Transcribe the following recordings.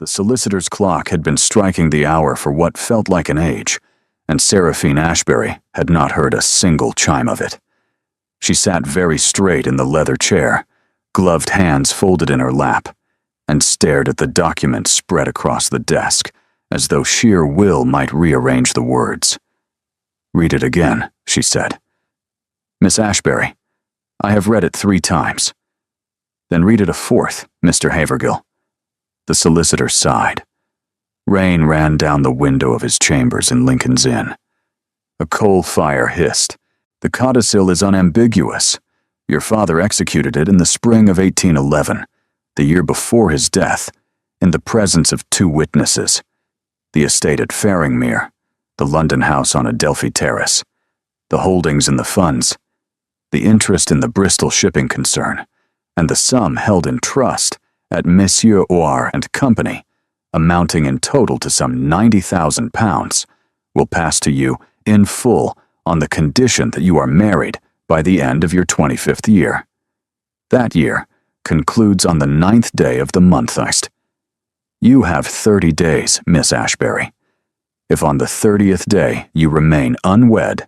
The solicitor's clock had been striking the hour for what felt like an age, and Seraphine Ashbury had not heard a single chime of it. She sat very straight in the leather chair, gloved hands folded in her lap, and stared at the document spread across the desk, as though sheer will might rearrange the words. "Read it again," she said. "Miss Ashbury, I have read it 3 times. Then read it a 4th, Mr. Havergill." The solicitor sighed. Rain ran down the window of his chambers in Lincoln's Inn. A coal fire hissed. "The codicil is unambiguous. Your father executed it in the spring of 1811, the year before his death, in the presence of 2 witnesses. The estate at Faringmere, the London house on Adelphi Terrace, the holdings in the funds, the interest in the Bristol shipping concern, and the sum held in trust at Messieurs Oir and Company, amounting in total to some £90,000, will pass to you in full on the condition that you are married by the end of your 25th year. That year concludes on the 9th day of the monthist. You have 30 days, Miss Ashbury. If on the 30th day you remain unwed,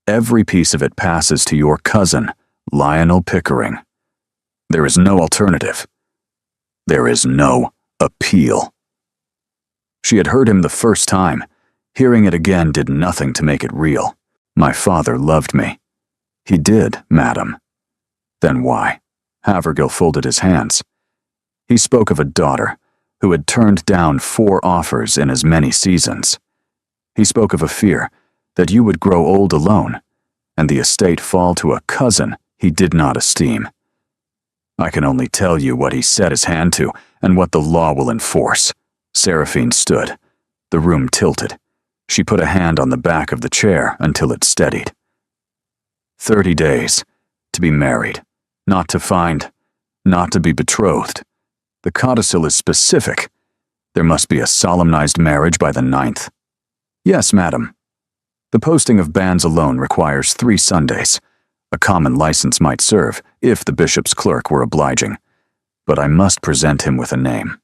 every piece of it passes to your cousin, Lionel Pickering. There is no alternative. There is no appeal." She had heard him the first time. Hearing it again did nothing to make it real. "My father loved me." "He did, madam." "Then why?" Havergill folded his hands. He spoke of a daughter who had turned down 4 offers in as many seasons. He spoke of a fear that you would grow old alone, and the estate fall to a cousin he did not esteem. "I can only tell you what he set his hand to and what the law will enforce." Seraphine stood. The room tilted. She put a hand on the back of the chair until it steadied. 30 days. To be married. Not to find. Not to be betrothed. The codicil is specific. There must be a solemnized marriage by the 9th. "Yes, madam. The posting of banns alone requires 3 Sundays. A common license might serve, if the bishop's clerk were obliging. But I must present him with a name.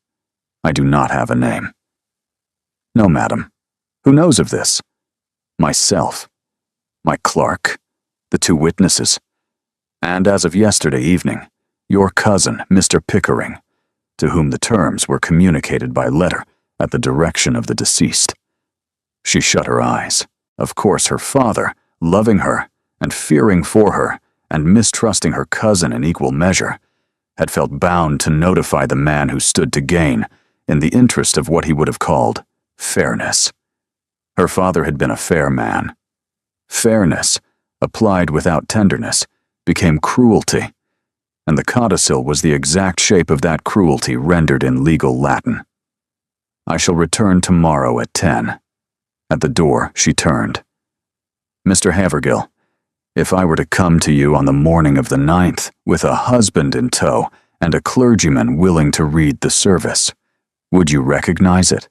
I do not have a name." "No, madam. Who knows of this?" "Myself. My clerk. The 2 witnesses. And as of yesterday evening, your cousin, Mr. Pickering, to whom the terms were communicated by letter at the direction of the deceased." She shut her eyes. Of course her father, loving her, and fearing for her, and mistrusting her cousin in equal measure, had felt bound to notify the man who stood to gain, in the interest of what he would have called fairness. Her father had been a fair man. Fairness, applied without tenderness, became cruelty, and the codicil was the exact shape of that cruelty rendered in legal Latin. "I shall return tomorrow at 10. At the door, she turned. "Mr. Havergill, if I were to come to you on the morning of the 9th with a husband in tow and a clergyman willing to read the service, would you recognize it?"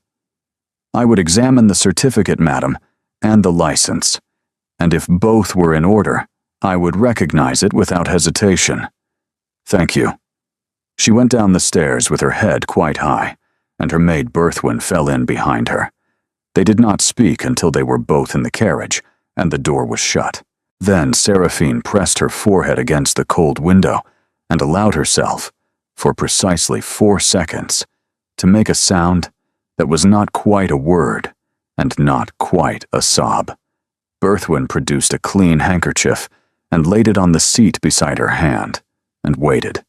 "I would examine the certificate, madam, and the license, and if both were in order, I would recognize it without hesitation." "Thank you." She went down the stairs with her head quite high, and her maid Berthwin fell in behind her. They did not speak until they were both in the carriage, and the door was shut. Then Seraphine pressed her forehead against the cold window and allowed herself, for precisely 4 seconds, to make a sound that was not quite a word and not quite a sob. Berthwin produced a clean handkerchief and laid it on the seat beside her hand, and waited.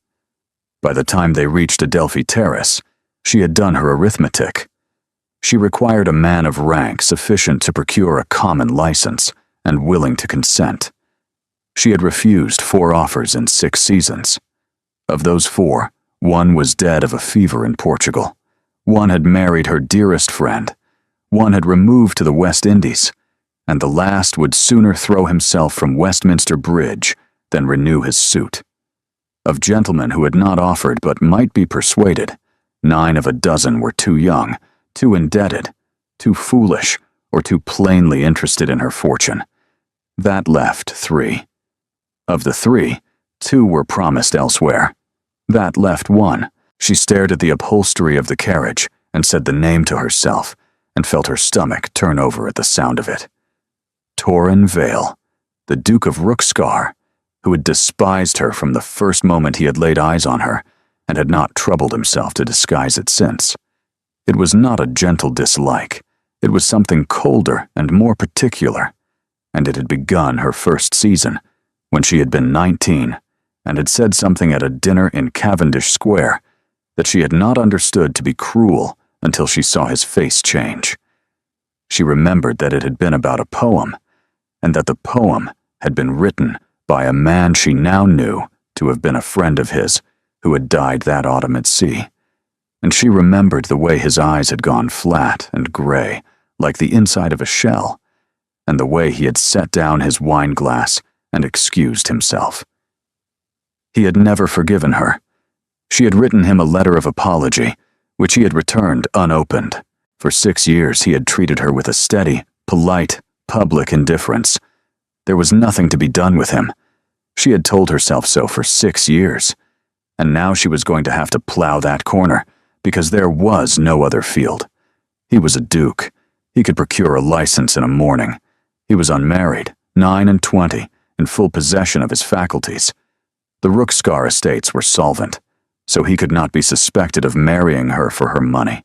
By the time they reached Adelphi Terrace, she had done her arithmetic. She required a man of rank sufficient to procure a common license and willing to consent. She had refused 4 offers in 6 seasons. Of those 4, 1 was dead of a fever in Portugal. 1 had married her dearest friend. 1 had removed to the West Indies, and the last would sooner throw himself from Westminster Bridge than renew his suit. Of gentlemen who had not offered but might be persuaded, 9 of a dozen were too young, too indebted, too foolish, or too plainly interested in her fortune. That left 3. Of the 3, 2 were promised elsewhere. That left 1. She stared at the upholstery of the carriage and said the name to herself, and felt her stomach turn over at the sound of it. Torrin Vale, the Duke of Rookscar, who had despised her from the first moment he had laid eyes on her, and had not troubled himself to disguise it since. It was not a gentle dislike. It was something colder and more particular, and it had begun her first season, when she had been 19, and had said something at a dinner in Cavendish Square that she had not understood to be cruel until she saw his face change. She remembered that it had been about a poem, and that the poem had been written by a man she now knew to have been a friend of his who had died that autumn at sea. And she remembered the way his eyes had gone flat and gray, like the inside of a shell, and the way he had set down his wine glass and excused himself. He had never forgiven her. She had written him a letter of apology, which he had returned unopened. For 6 years he had treated her with a steady, polite, public indifference. There was nothing to be done with him. She had told herself so for 6 years, and now she was going to have to plow that corner, because there was no other field. He was a duke. He could procure a license in a morning. He was unmarried, 9 and 20, in full possession of his faculties. The Rookscar estates were solvent, so he could not be suspected of marrying her for her money.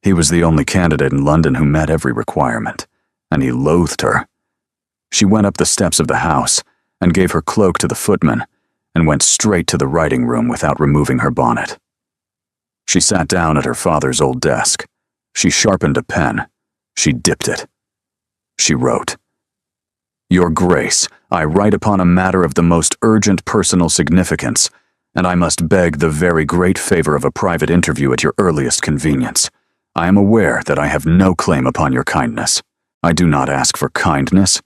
He was the only candidate in London who met every requirement, and he loathed her. She went up the steps of the house and gave her cloak to the footman, and went straight to the writing room without removing her bonnet. She sat down at her father's old desk. She sharpened a pen. She dipped it. She wrote, "Your Grace, I write upon a matter of the most urgent personal significance, and I must beg the very great favor of a private interview at your earliest convenience. I am aware that I have no claim upon your kindness. I do not ask for kindness.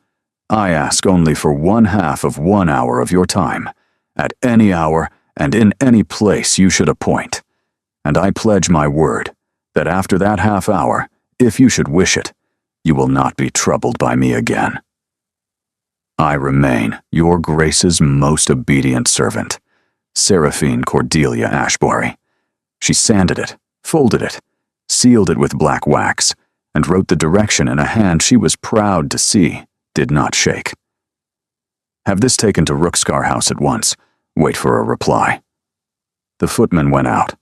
I ask only for 1/2 of 1 hour of your time, at any hour and in any place you should appoint. And I pledge my word that after that half hour, if you should wish it, you will not be troubled by me again. I remain your Grace's most obedient servant, Seraphine Cordelia Ashbury." She sanded it, folded it, sealed it with black wax, and wrote the direction in a hand she was proud to see did not shake. "Have this taken to Rookscar House at once. Wait for a reply." The footman went out.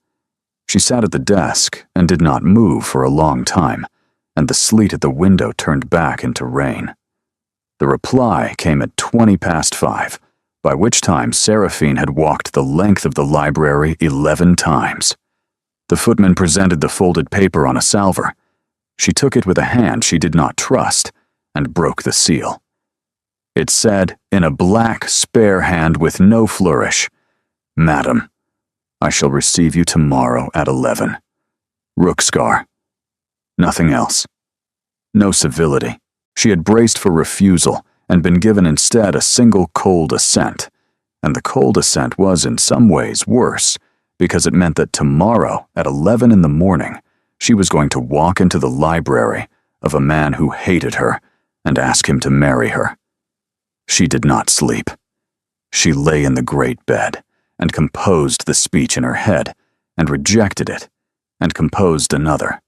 She sat at the desk and did not move for a long time, and the sleet at the window turned back into rain. The reply came at 5:20, by which time Seraphine had walked the length of the library 11 times. The footman presented the folded paper on a salver. She took it with a hand she did not trust, and broke the seal. It said, in a black, spare hand with no flourish, "Madam, I shall receive you tomorrow at 11. Rookscar." Nothing else. No civility. She had braced for refusal and been given instead a single cold assent, and the cold assent was in some ways worse, because it meant that tomorrow at 11 in the morning she was going to walk into the library of a man who hated her and ask him to marry her. She did not sleep. She lay in the great bed and composed the speech in her head, and rejected it, and composed another,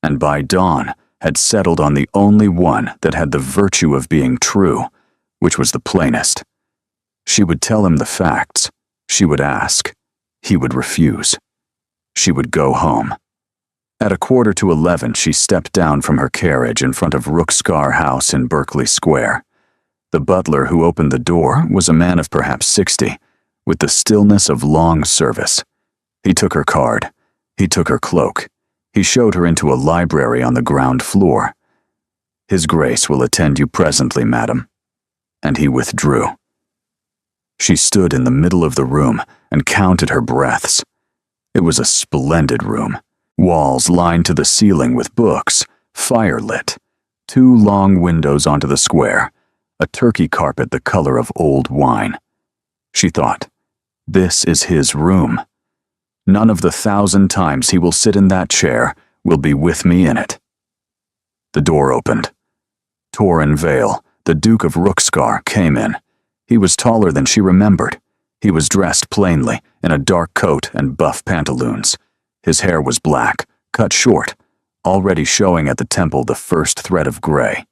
and by dawn had settled on the only one that had the virtue of being true, which was the plainest. She would tell him the facts. She would ask. He would refuse. She would go home. At 11:15, she stepped down from her carriage in front of Rookscar House in Berkeley Square. The butler who opened the door was a man of perhaps 60, with the stillness of long service. He took her card. He took her cloak. He showed her into a library on the ground floor. "His Grace will attend you presently, madam." And he withdrew. She stood in the middle of the room and counted her breaths. It was a splendid room. Walls lined to the ceiling with books, fire lit, 2 long windows onto the square, a turkey carpet the color of old wine. She thought, this is his room. None of the 1,000 times he will sit in that chair will be with me in it. The door opened. Torrin Vale, the Duke of Rookscar, came in. He was taller than she remembered. He was dressed plainly, in a dark coat and buff pantaloons. His hair was black, cut short, already showing at the temple the first thread of gray.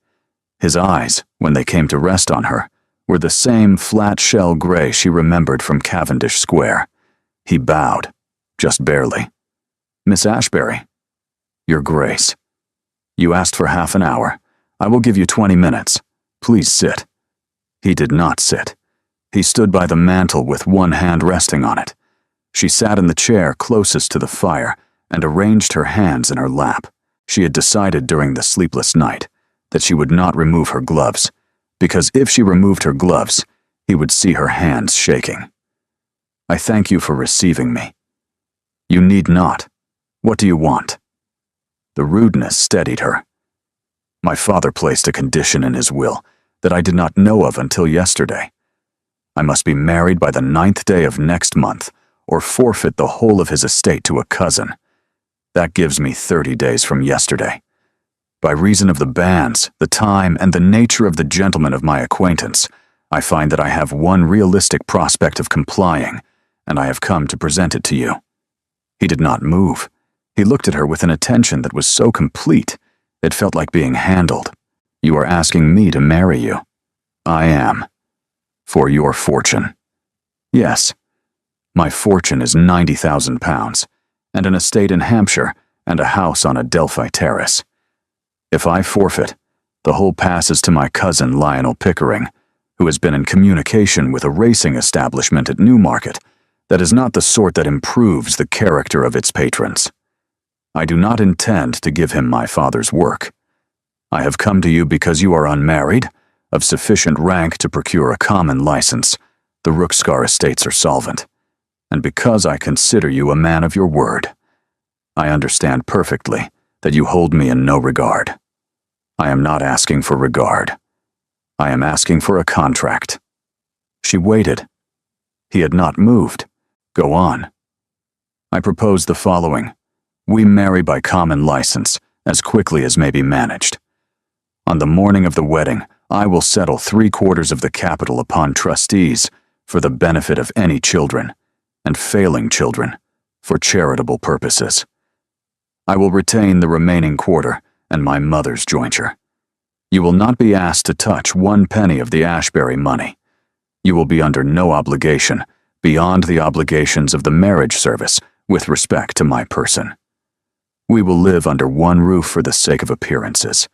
His eyes, when they came to rest on her, were the same flat shell gray she remembered from Cavendish Square. He bowed, just barely. "Miss Ashbury." "Your Grace. You asked for half an hour. I will give you 20 minutes. Please sit." He did not sit. He stood by the mantel with one hand resting on it. She sat in the chair closest to the fire and arranged her hands in her lap. She had decided during the sleepless night that she would not remove her gloves, because if she removed her gloves, he would see her hands shaking. "I thank you for receiving me." "You need not. What do you want?" The rudeness steadied her. "My father placed a condition in his will that I did not know of until yesterday. I must be married by the 9th day of next month, or forfeit the whole of his estate to a cousin. That gives me 30 days from yesterday. By reason of the banns, the time, and the nature of the gentleman of my acquaintance, I find that I have one realistic prospect of complying, and I have come to present it to you." He did not move. He looked at her with an attention that was so complete, it felt like being handled. "You are asking me to marry you?" "I am." "For your fortune?" "Yes. My fortune is £90,000, and an estate in Hampshire, and a house on Adelphi Terrace. If I forfeit, the whole passes to my cousin Lionel Pickering, who has been in communication with a racing establishment at Newmarket that is not the sort that improves the character of its patrons. I do not intend to give him my father's work. I have come to you because you are unmarried, of sufficient rank to procure a common license, the Rookscar estates are solvent, and because I consider you a man of your word. I understand perfectly that you hold me in no regard. I am not asking for regard. I am asking for a contract." She waited. He had not moved. "Go on." "I propose the following. We marry by common license, as quickly as may be managed. On the morning of the wedding, I will settle 3/4 of the capital upon trustees for the benefit of any children, and failing children, for charitable purposes. I will retain the remaining quarter and my mother's jointure. You will not be asked to touch 1 penny of the Ashbury money. You will be under no obligation beyond the obligations of the marriage service with respect to my person. We will live under one roof for the sake of appearances.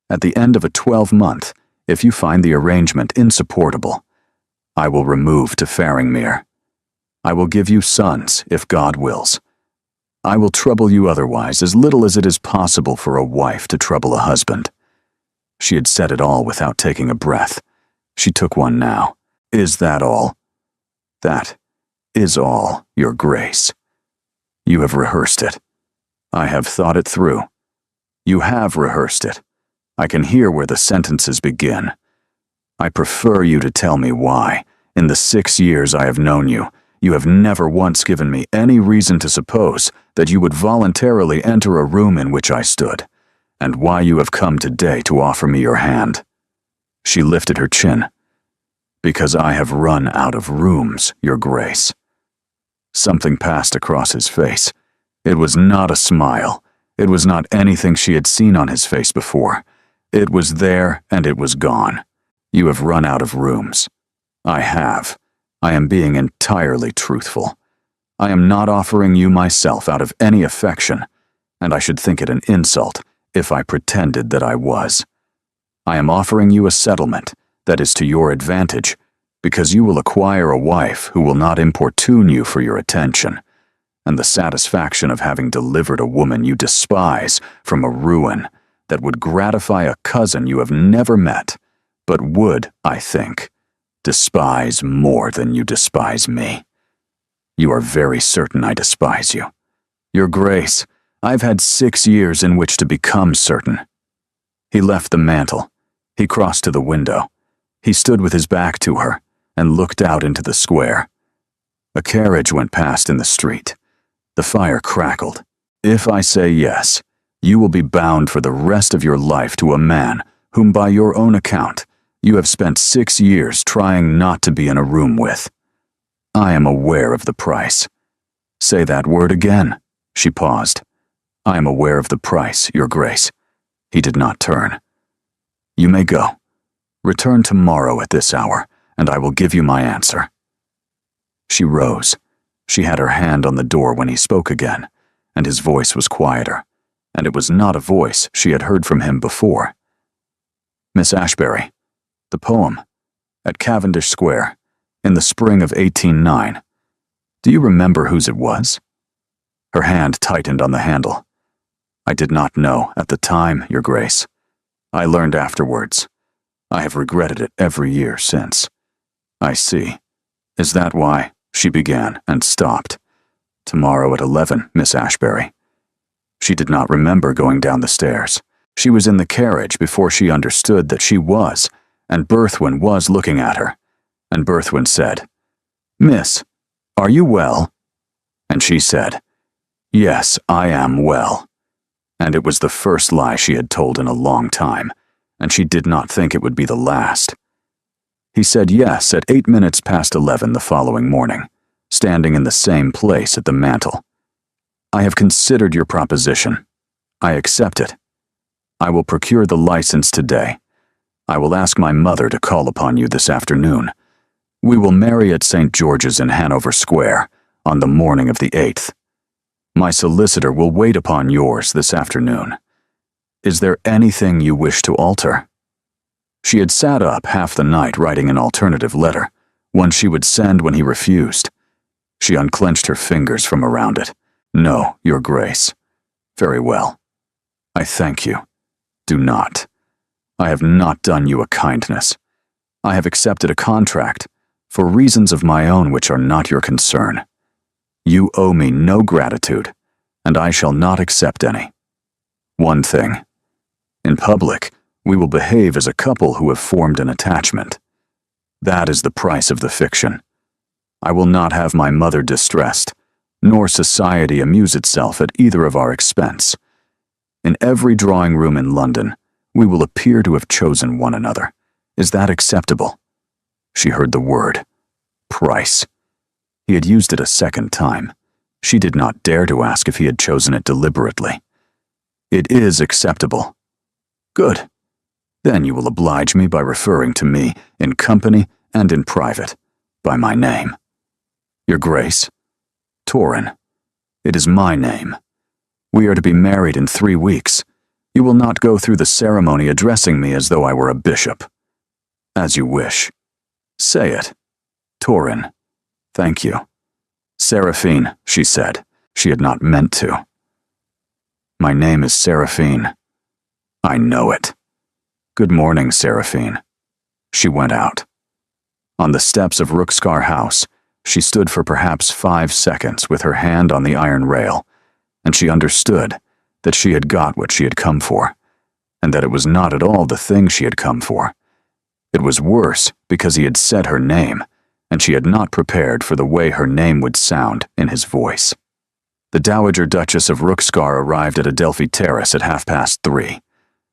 At the end of a 12-month, if you find the arrangement insupportable, I will remove to Faringmere. I will give you sons, if God wills. I will trouble you otherwise as little as it is possible for a wife to trouble a husband." She had said it all without taking a breath. She took one now. "Is that all?" "That is all, Your Grace." "You have rehearsed it." "I have thought it through." "You have rehearsed it. I can hear where the sentences begin. I prefer you to tell me why, in the 6 years I have known you, you have never once given me any reason to suppose that you would voluntarily enter a room in which I stood, and why you have come today to offer me your hand." She lifted her chin. "Because I have run out of rooms, Your Grace." Something passed across his face. It was not a smile. It was not anything she had seen on his face before. It was there and it was gone. "You have run out of rooms." "I have. I am being entirely truthful. I am not offering you myself out of any affection, and I should think it an insult if I pretended that I was. I am offering you a settlement that is to your advantage, because you will acquire a wife who will not importune you for your attention, and the satisfaction of having delivered a woman you despise from a ruin that would gratify a cousin you have never met, but would, I think, despise more than you despise me. You are very certain I despise you. Your Grace, I've had 6 years in which to become certain." He left the mantel. He crossed to the window. He stood with his back to her and looked out into the square. A carriage went past in the street. The fire crackled. "If I say yes, you will be bound for the rest of your life to a man whom, by your own account, you have spent 6 years trying not to be in a room with. I am aware of the price." "Say that word again." She paused. I am aware of the price, Your Grace. He did not turn. You may go. Return tomorrow at this hour, and I will give you my answer. She rose. She had her hand on the door when he spoke again, and his voice was quieter, and it was not a voice she had heard from him before. Miss Ashbury, the poem, at Cavendish Square, in the spring of 1809. Do you remember whose it was? Her hand tightened on the handle. I did not know at the time, Your Grace. I learned afterwards. I have regretted it every year since. I see. Is that why? She began and stopped. Tomorrow at 11, Miss Ashbury. She did not remember going down the stairs. She was in the carriage before she understood that she was, and Berthwin was looking at her. And Berthwin said, Miss, are you well? And she said, Yes, I am well. And it was the first lie she had told in a long time, and she did not think it would be the last. He said yes at 8 minutes past 11 the following morning, standing in the same place at the mantel. I have considered your proposition. I accept it. I will procure the license today. I will ask my mother to call upon you this afternoon. We will marry at St. George's in Hanover Square on the morning of the 8th. My solicitor will wait upon yours this afternoon. Is there anything you wish to alter? She had sat up half the night writing an alternative letter, one she would send when he refused. She unclenched her fingers from around it. No, Your Grace. Very well. I thank you. Do not. I have not done you a kindness. I have accepted a contract, for reasons of my own which are not your concern. You owe me no gratitude, and I shall not accept any. One thing. In public, we will behave as a couple who have formed an attachment. That is the price of the fiction. I will not have my mother distressed, nor society amuse itself at either of our expense. In every drawing room in London, we will appear to have chosen one another. Is that acceptable? She heard the word. Price. He had used it a second time. She did not dare to ask if he had chosen it deliberately. It is acceptable. Good. Then you will oblige me by referring to me, in company and in private, by my name. Your Grace. Torrin. It is my name. We are to be married in 3 weeks. You will not go through the ceremony addressing me as though I were a bishop. As you wish. Say it. Torrin. Thank you. Seraphine, she said. She had not meant to. My name is Seraphine. I know it. Good morning, Seraphine. She went out. On the steps of Rookskar House, she stood for perhaps 5 seconds with her hand on the iron rail, and she understood that she had got what she had come for, and that it was not at all the thing she had come for. It was worse because he had said her name, and she had not prepared for the way her name would sound in his voice. The Dowager Duchess of Rookskar arrived at Adelphi Terrace at 3:30.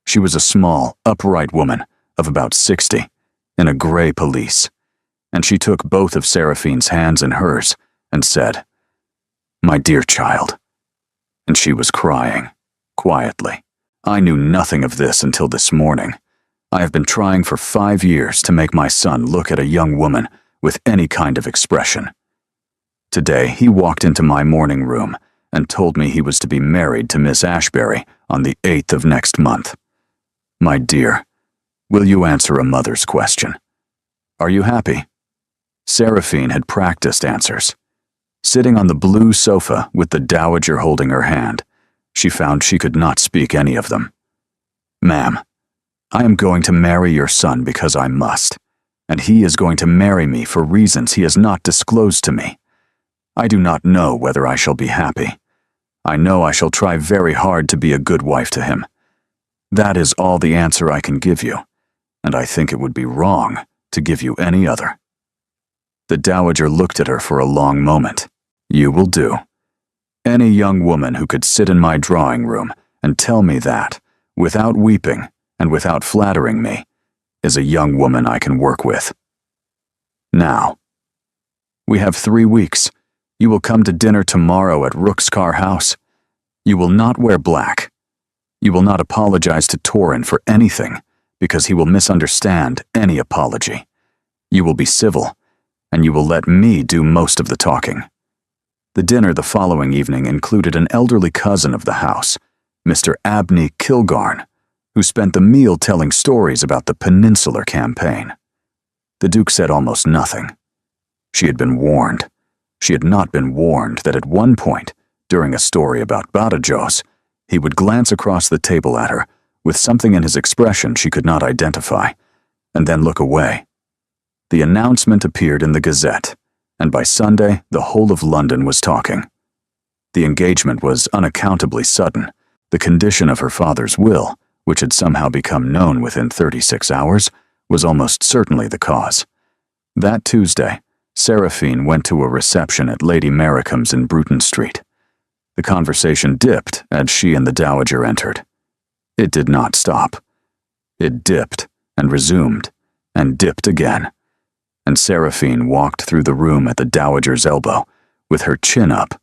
She was a small, upright woman of about 60, in a gray pelisse, and she took both of Seraphine's hands in hers and said, My dear child. And she was crying, quietly. I knew nothing of this until this morning. I have been trying for 5 years to make my son look at a young woman with any kind of expression. Today he walked into my morning room and told me he was to be married to Miss Ashbury on the 8th of next month. My dear, will you answer a mother's question? Are you happy? Seraphine had practiced answers. Sitting on the blue sofa with the dowager holding her hand, she found she could not speak any of them. Ma'am, I am going to marry your son because I must, and he is going to marry me for reasons he has not disclosed to me. I do not know whether I shall be happy. I know I shall try very hard to be a good wife to him. That is all the answer I can give you, and I think it would be wrong to give you any other. The dowager looked at her for a long moment. You will do. Any young woman who could sit in my drawing room and tell me that, without weeping and without flattering me, is a young woman I can work with. Now, we have 3 weeks. You will come to dinner tomorrow at Rookskar House. You will not wear black. You will not apologize to Torin for anything, because he will misunderstand any apology. You will be civil, and you will let me do most of the talking." The dinner the following evening included an elderly cousin of the house, Mr. Abney Kilgarn, who spent the meal telling stories about the Peninsular Campaign. The Duke said almost nothing. She had been warned. She had not been warned that at one point, during a story about Badajoz, he would glance across the table at her with something in his expression she could not identify, and then look away. The announcement appeared in the Gazette, and by Sunday the whole of London was talking. The engagement was unaccountably sudden. The condition of her father's will, which had somehow become known within 36 hours, was almost certainly the cause. That Tuesday, Seraphine went to a reception at Lady Maricham's in Bruton Street. The conversation dipped as she and the Dowager entered. It did not stop. It dipped and resumed, and dipped again. And Seraphine walked through the room at the Dowager's elbow, with her chin up,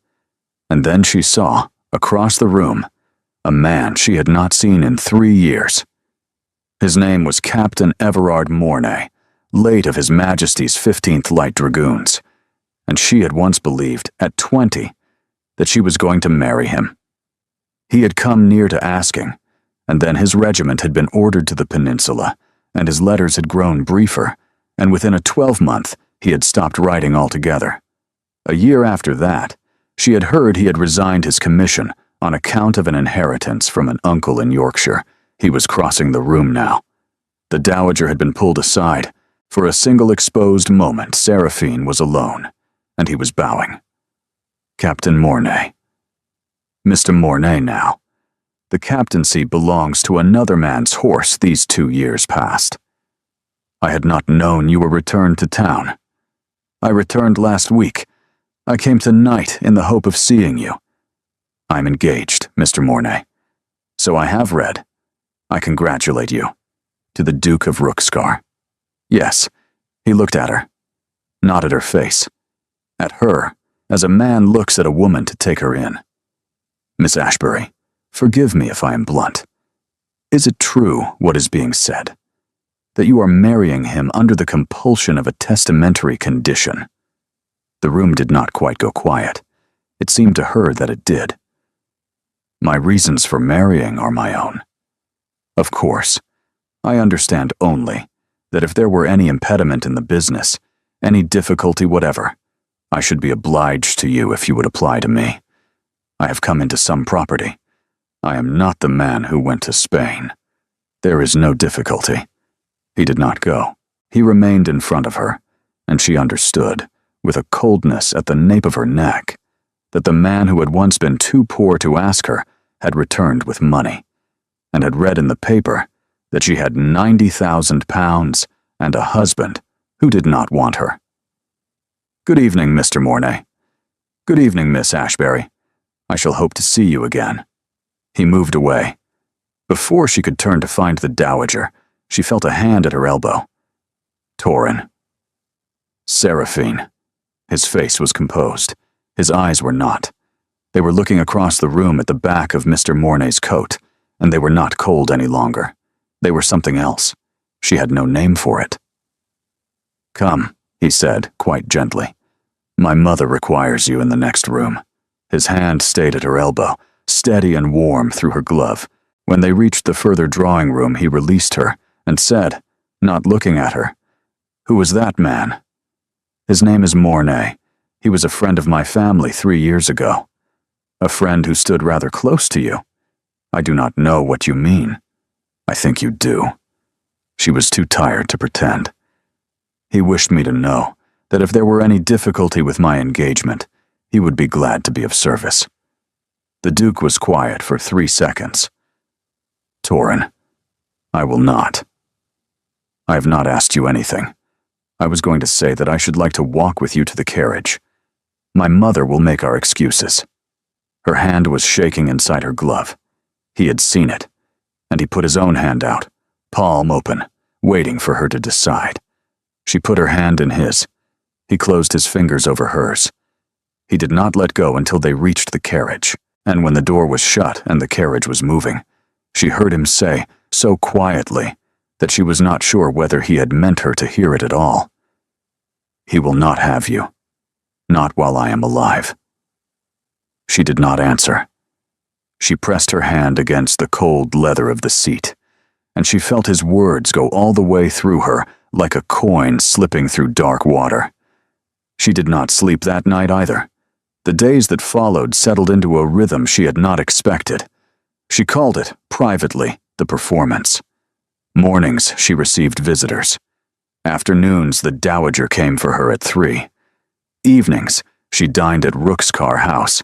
and then she saw, across the room, a man she had not seen in 3 years. His name was Captain Everard Mornay, late of His Majesty's 15th Light Dragoons, and she had once believed, at 20, that she was going to marry him. He had come near to asking, and then his regiment had been ordered to the peninsula, and his letters had grown briefer, and within a 12-month he had stopped writing altogether. A year after that, she had heard he had resigned his commission on account of an inheritance from an uncle in Yorkshire. He was crossing the room now. The Dowager had been pulled aside. For a single exposed moment, Seraphine was alone, and he was bowing. Captain Mornay. Mr. Mornay now. The captaincy belongs to another man's horse these 2 years past. I had not known you were returned to town. I returned last week. I came tonight in the hope of seeing you. I'm engaged, Mr. Mornay. So I have read. I congratulate you. To the Duke of Rookscar. Yes, he looked at her. Not at her face. At her, as a man looks at a woman to take her in. Miss Ashbury, forgive me if I am blunt. Is it true what is being said? That you are marrying him under the compulsion of a testamentary condition? The room did not quite go quiet. It seemed to her that it did. My reasons for marrying are my own. Of course, I understand only that if there were any impediment in the business, any difficulty whatever, I should be obliged to you if you would apply to me. I have come into some property. I am not the man who went to Spain. There is no difficulty. He did not go. He remained in front of her, and she understood, with a coldness at the nape of her neck, that the man who had once been too poor to ask her had returned with money, and had read in the paper that she had £90,000 and a husband who did not want her. Good evening, Mr. Mornay. Good evening, Miss Ashbury. I shall hope to see you again. He moved away. Before she could turn to find the Dowager, she felt a hand at her elbow. Torin. Seraphine. His face was composed. His eyes were not. They were looking across the room at the back of Mr. Mornay's coat, and they were not cold any longer. They were something else. She had no name for it. Come, he said, quite gently. My mother requires you in the next room. His hand stayed at her elbow, steady and warm through her glove. When they reached the further drawing room, he released her and said, not looking at her, Who was that man? His name is Mornay. He was a friend of my family 3 years ago. A friend who stood rather close to you. I do not know what you mean. I think you do. She was too tired to pretend. He wished me to know that if there were any difficulty with my engagement, he would be glad to be of service. The Duke was quiet for 3 seconds. Torin, I will not. I have not asked you anything. I was going to say that I should like to walk with you to the carriage. My mother will make our excuses. Her hand was shaking inside her glove. He had seen it, and he put his own hand out, palm open, waiting for her to decide. She put her hand in his. He closed his fingers over hers. He did not let go until they reached the carriage. And when the door was shut and the carriage was moving, she heard him say, so quietly, that she was not sure whether he had meant her to hear it at all, "He will not have you. Not while I am alive." She did not answer. She pressed her hand against the cold leather of the seat, and she felt his words go all the way through her like a coin slipping through dark water. She did not sleep that night either. The days that followed settled into a rhythm she had not expected. She called it, privately, the performance. Mornings, she received visitors. Afternoons, the dowager came for her at 3. Evenings, she dined at Rookskar House.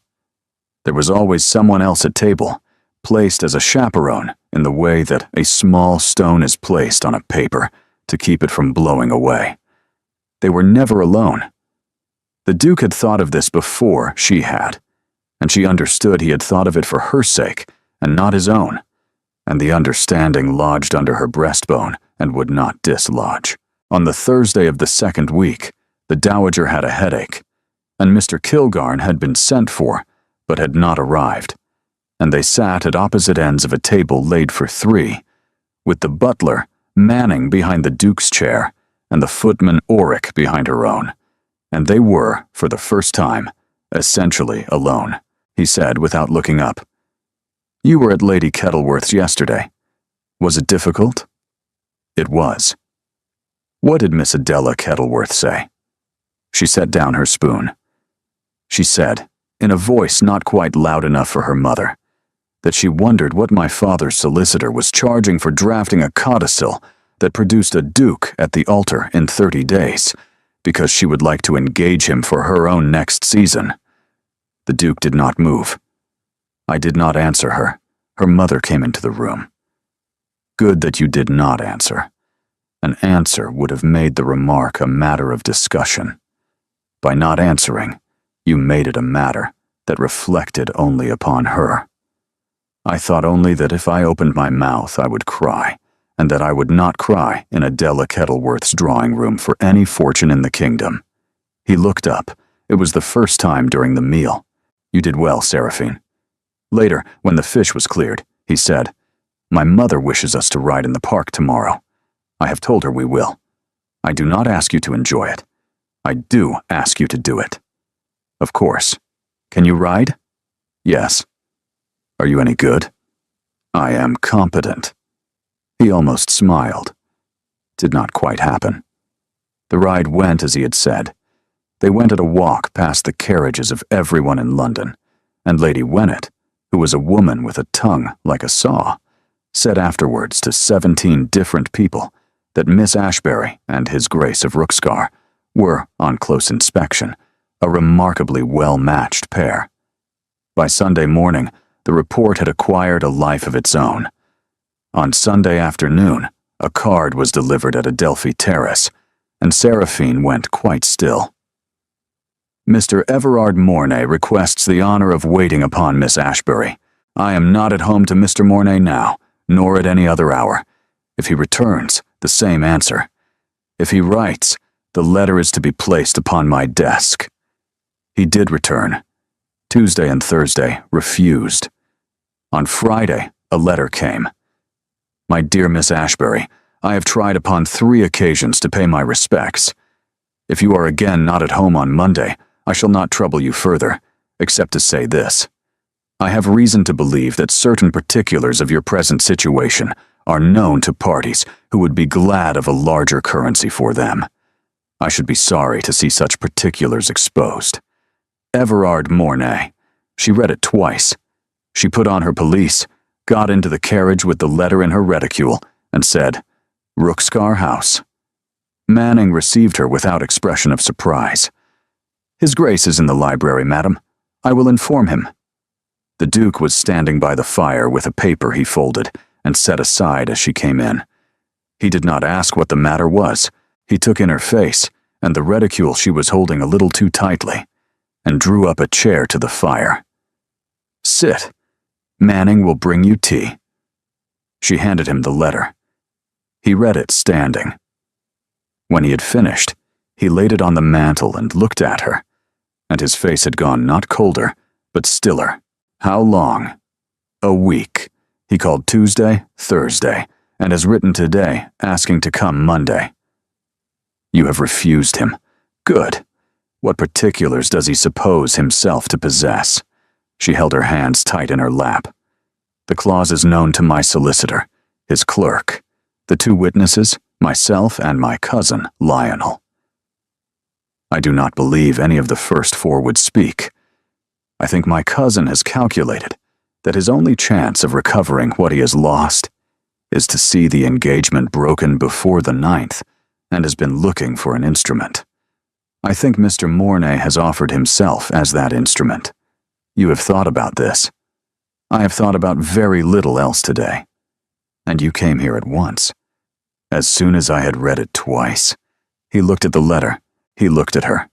There was always someone else at table, placed as a chaperone in the way that a small stone is placed on a paper to keep it from blowing away. They were never alone. The Duke had thought of this before she had, and she understood he had thought of it for her sake and not his own, and the understanding lodged under her breastbone and would not dislodge. On the Thursday of the second week, the dowager had a headache, and Mr. Kilgarn had been sent for, but had not arrived, and they sat at opposite ends of a table laid for 3, with the butler, Manning, behind the Duke's chair, and the footman, Oric, behind her own, and they were, for the first time, essentially alone. He said without looking up, "You were at Lady Kettleworth's yesterday. Was it difficult?" It was. What did Miss Adela Kettleworth say? She set down her spoon. She said, in a voice not quite loud enough for her mother, that she wondered what my father's solicitor was charging for drafting a codicil that produced a duke at the altar in 30 days, because she would like to engage him for her own next season. The Duke did not move. I did not answer her. Her mother came into the room. Good that you did not answer. An answer would have made the remark a matter of discussion. By not answering, you made it a matter that reflected only upon her. I thought only that if I opened my mouth I would cry, and that I would not cry in Adela Kettleworth's drawing room for any fortune in the kingdom. He looked up. It was the first time during the meal. You did well, Seraphine. Later, when the fish was cleared, he said, My mother wishes us to ride in the park tomorrow. I have told her we will. I do not ask you to enjoy it. I do ask you to do it. Of course. Can you ride? Yes. Are you any good? I am competent. He almost smiled. Did not quite happen. The ride went as he had said. They went at a walk past the carriages of everyone in London, and Lady Wennet, who was a woman with a tongue like a saw, said afterwards to 17 different people that Miss Ashbury and His Grace of Rookskar were, on close inspection, a remarkably well-matched pair. By Sunday morning, the report had acquired a life of its own. On Sunday afternoon, a card was delivered at Adelphi Terrace, and Seraphine went quite still. Mr. Everard Mornay requests the honor of waiting upon Miss Ashbury. I am not at home to Mr. Mornay now, nor at any other hour. If he returns, the same answer. If he writes, the letter is to be placed upon my desk. He did return. Tuesday and Thursday, refused. On Friday, a letter came. My dear Miss Ashbury, I have tried upon 3 occasions to pay my respects. If you are again not at home on Monday, I shall not trouble you further, except to say this. I have reason to believe that certain particulars of your present situation are known to parties who would be glad of a larger currency for them. I should be sorry to see such particulars exposed. Everard Mornay. She read it twice. She put on her pelisse, got into the carriage with the letter in her reticule, and said, Rookskar House. Manning received her without expression of surprise. His Grace is in the library, madam. I will inform him. The Duke was standing by the fire with a paper he folded and set aside as she came in. He did not ask what the matter was. He took in her face and the reticule she was holding a little too tightly, and drew up a chair to the fire. Sit. Manning will bring you tea. She handed him the letter. He read it standing. When he had finished, he laid it on the mantel and looked at her, and his face had gone not colder, but stiller. How long? A week. He called Tuesday, Thursday, and has written today asking to come Monday. You have refused him. Good. What particulars does he suppose himself to possess? She held her hands tight in her lap. The clause is known to my solicitor, his clerk, the two witnesses, myself and my cousin, Lionel. I do not believe any of the first four would speak. I think my cousin has calculated that his only chance of recovering what he has lost is to see the engagement broken before the 9th, and has been looking for an instrument. I think Mr. Mornay has offered himself as that instrument. You have thought about this. I have thought about very little else today. And you came here at once. As soon as I had read it twice, he looked at the letter. He looked at her.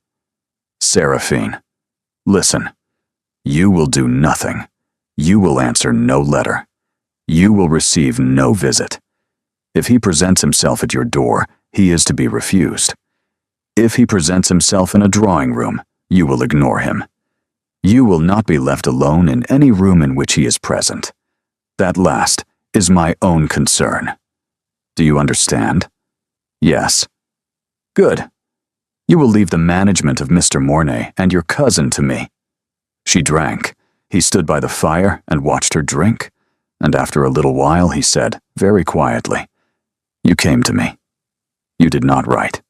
Seraphine, listen. You will do nothing. You will answer no letter. You will receive no visit. If he presents himself at your door, he is to be refused. If he presents himself in a drawing room, you will ignore him. You will not be left alone in any room in which he is present. That last is my own concern. Do you understand? Yes. Good. You will leave the management of Mr. Mornay and your cousin to me. She drank. He stood by the fire and watched her drink, and after a little while he said, very quietly, You came to me. You did not write.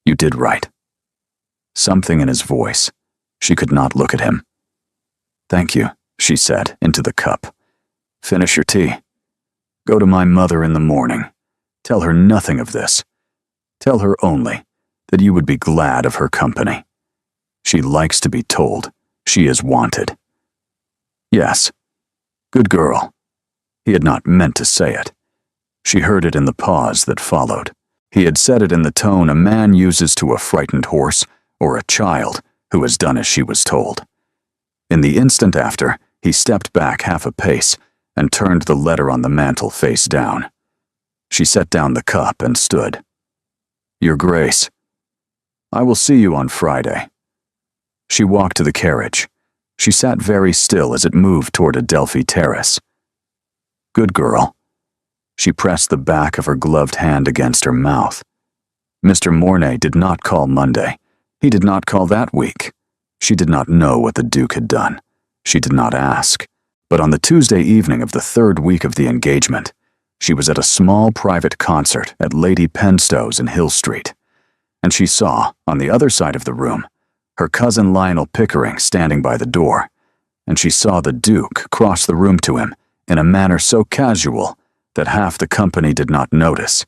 You did write. Something in his voice. She could not look at him. Thank you, she said into the cup. Finish your tea. Go to my mother in the morning. Tell her nothing of this. Tell her only that you would be glad of her company. She likes to be told she is wanted. Yes. Good girl. He had not meant to say it. She heard it in the pause that followed. He had said it in the tone a man uses to a frightened horse or a child who has done as she was told. In the instant after, he stepped back half a pace and turned the letter on the mantel face down. She set down the cup and stood. Your Grace, I will see you on Friday. She walked to the carriage. She sat very still as it moved toward Adelphi Terrace. Good girl. She pressed the back of her gloved hand against her mouth. Mr. Mornay did not call Monday. He did not call that week. She did not know what the Duke had done. She did not ask. But on the Tuesday evening of the 3rd week of the engagement, she was at a small private concert at Lady Penstow's in Hill Street, and she saw, on the other side of the room, her cousin Lionel Pickering standing by the door, and she saw the Duke cross the room to him in a manner so casual that half the company did not notice,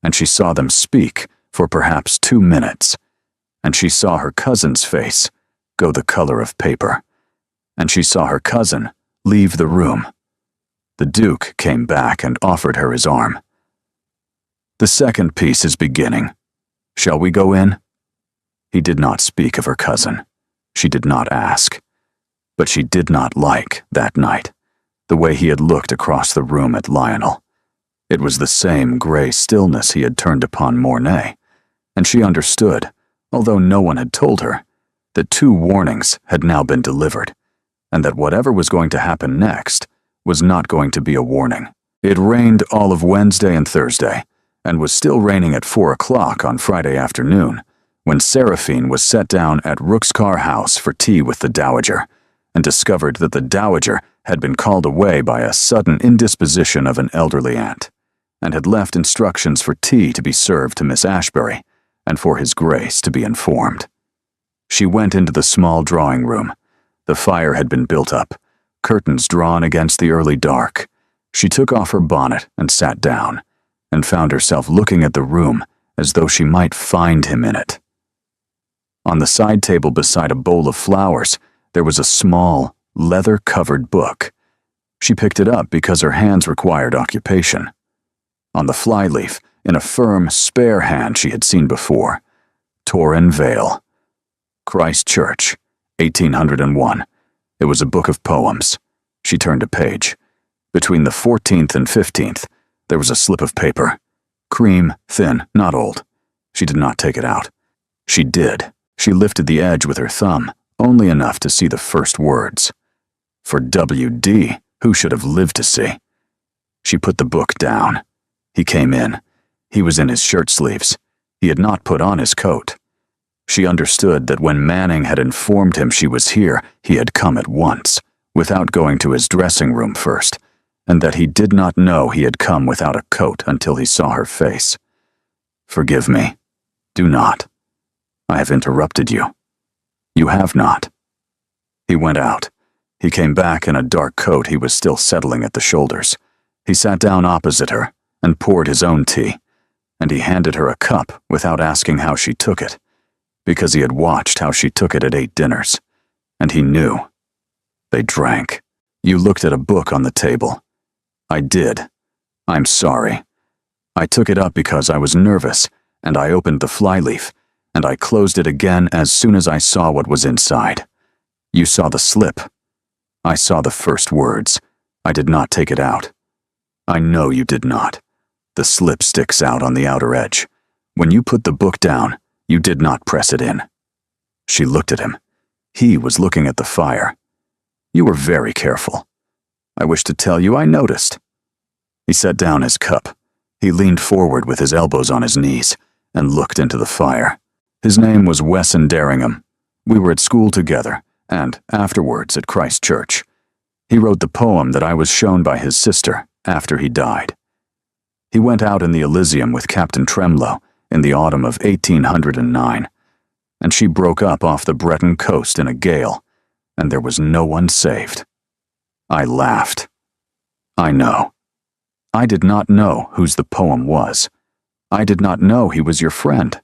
and she saw them speak for perhaps 2 minutes, and she saw her cousin's face go the color of paper, and she saw her cousin leave the room. The Duke came back and offered her his arm. The second piece is beginning. Shall we go in? He did not speak of her cousin. She did not ask. But she did not like, that night, the way he had looked across the room at Lionel. It was the same gray stillness he had turned upon Mornay, and she understood, although no one had told her, that 2 warnings had now been delivered, and that whatever was going to happen next was not going to be a warning. It rained all of Wednesday and Thursday, and was still raining at 4 o'clock on Friday afternoon, when Seraphine was set down at Rookscar House for tea with the Dowager, and discovered that the Dowager had been called away by a sudden indisposition of an elderly aunt, and had left instructions for tea to be served to Miss Ashbury, and for His Grace to be informed. She went into the small drawing room. The fire had been built up, curtains drawn against the early dark. She took off her bonnet and sat down, and found herself looking at the room as though she might find him in it. On the side table beside a bowl of flowers, there was a small, leather-covered book. She picked it up because her hands required occupation. On the flyleaf, in a firm, spare hand she had seen before, Torrin Vale. Christ Church, 1801. It was a book of poems. She turned a page. Between the 14th and 15th, there was a slip of paper. Cream, thin, not old. She did not take it out. She did. She lifted the edge with her thumb, only enough to see the first words. For WD, who should have lived to see? She put the book down. He came in. He was in his shirt sleeves. He had not put on his coat. She understood that when Manning had informed him she was here, he had come at once, without going to his dressing room first, and that he did not know he had come without a coat until he saw her face. Forgive me. Do not. I have interrupted you. You have not. He went out. He came back in a dark coat he was still settling at the shoulders. He sat down opposite her and poured his own tea, and he handed her a cup without asking how she took it, because he had watched how she took it at 8 dinners, and he knew. They drank. You looked at a book on the table. I did. I'm sorry. I took it up because I was nervous, and I opened the flyleaf, and I closed it again as soon as I saw what was inside. You saw the slip. I saw the first words. I did not take it out. I know you did not. The slip sticks out on the outer edge. When you put the book down, you did not press it in. She looked at him. He was looking at the fire. You were very careful. I wish to tell you I noticed. He set down his cup. He leaned forward with his elbows on his knees and looked into the fire. His name was Wesson Derringham. We were at school together, and afterwards at Christ Church. He wrote the poem that I was shown by his sister after he died. He went out in the Elysium with Captain Tremlow in the autumn of 1809, and she broke up off the Breton coast in a gale, and there was no one saved. I laughed. I know. I did not know whose the poem was. I did not know he was your friend.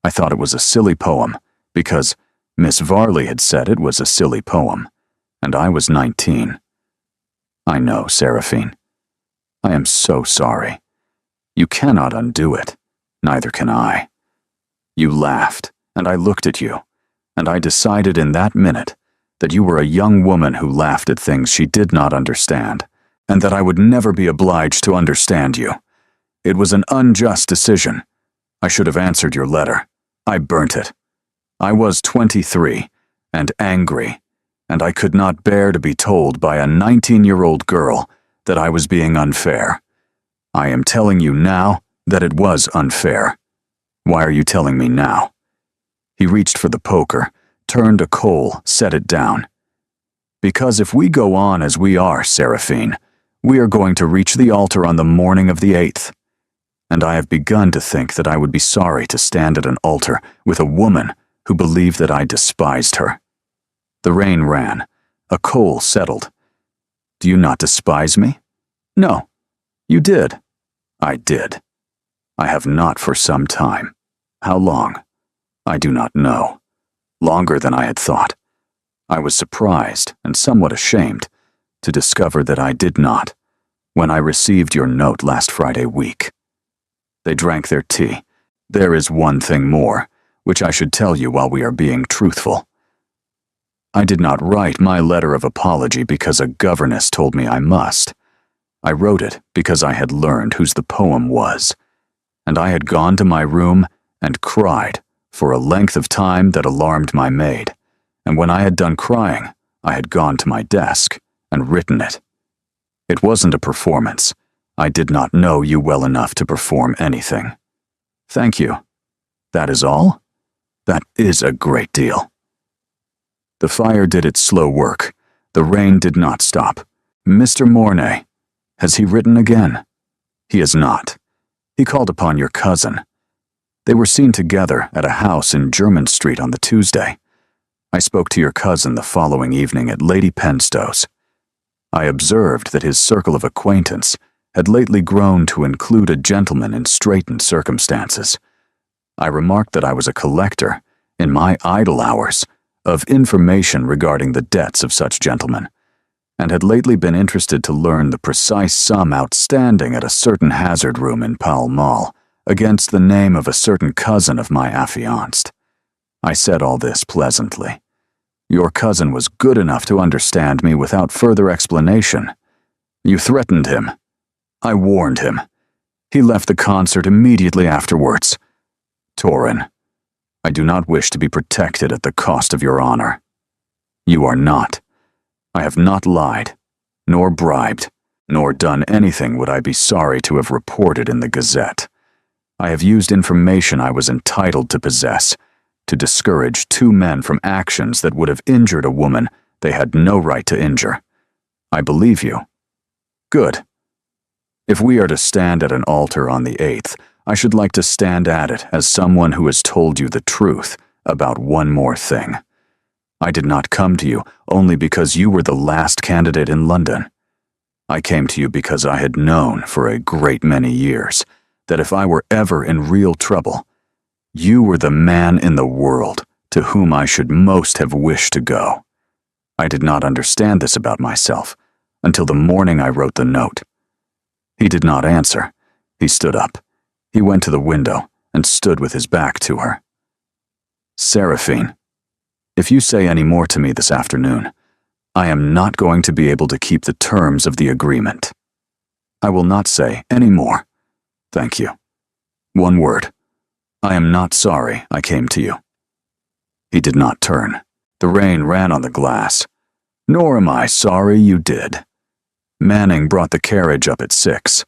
I thought it was a silly poem, because Miss Varley had said it was a silly poem, and I was 19. I know, Seraphine. I am so sorry. You cannot undo it. Neither can I. You laughed, and I looked at you, and I decided in that minute that you were a young woman who laughed at things she did not understand, and that I would never be obliged to understand you. It was an unjust decision. I should have answered your letter. I burnt it. I was 23, and angry, and I could not bear to be told by a 19-year-old girl that I was being unfair. I am telling you now that it was unfair. Why are you telling me now? He reached for the poker, turned a coal, set it down. Because if we go on as we are, Seraphine, we are going to reach the altar on the morning of the 8th. And I have begun to think that I would be sorry to stand at an altar with a woman who believed that I despised her. The rain ran. A coal settled. Do you not despise me? No. You did. I did. I have not for some time. How long? I do not know. Longer than I had thought. I was surprised and somewhat ashamed to discover that I did not, when I received your note last Friday week. They drank their tea. There is one thing more, which I should tell you while we are being truthful. I did not write my letter of apology because a governess told me I must. I wrote it because I had learned whose the poem was, and I had gone to my room and cried for a length of time that alarmed my maid, and when I had done crying, I had gone to my desk and written it. It wasn't a performance. I did not know you well enough to perform anything. Thank you. That is all? That is a great deal. The fire did its slow work. The rain did not stop. Mr. Mornay, has he written again? He has not. He called upon your cousin. They were seen together at a house in Jermyn Street on the Tuesday. I spoke to your cousin the following evening at Lady Penstow's. I observed that his circle of acquaintance had lately grown to include a gentleman in straitened circumstances. I remarked that I was a collector, in my idle hours, of information regarding the debts of such gentlemen, and had lately been interested to learn the precise sum outstanding at a certain hazard room in Pall Mall against the name of a certain cousin of my affianced. I said all this pleasantly. Your cousin was good enough to understand me without further explanation. You threatened him. I warned him. He left the concert immediately afterwards. Torin, I do not wish to be protected at the cost of your honor. You are not. I have not lied, nor bribed, nor done anything would I be sorry to have reported in the Gazette. I have used information I was entitled to possess to discourage two men from actions that would have injured a woman they had no right to injure. I believe you. Good. If we are to stand at an altar on the 8th, I should like to stand at it as someone who has told you the truth about one more thing. I did not come to you only because you were the last candidate in London. I came to you because I had known for a great many years that if I were ever in real trouble, you were the man in the world to whom I should most have wished to go. I did not understand this about myself until the morning I wrote the note. He did not answer. He stood up. He went to the window and stood with his back to her. Seraphine, if you say any more to me this afternoon, I am not going to be able to keep the terms of the agreement. I will not say any more. Thank you. One word. I am not sorry I came to you. He did not turn. The rain ran on the glass. Nor am I sorry you did. Manning brought the carriage up at 6.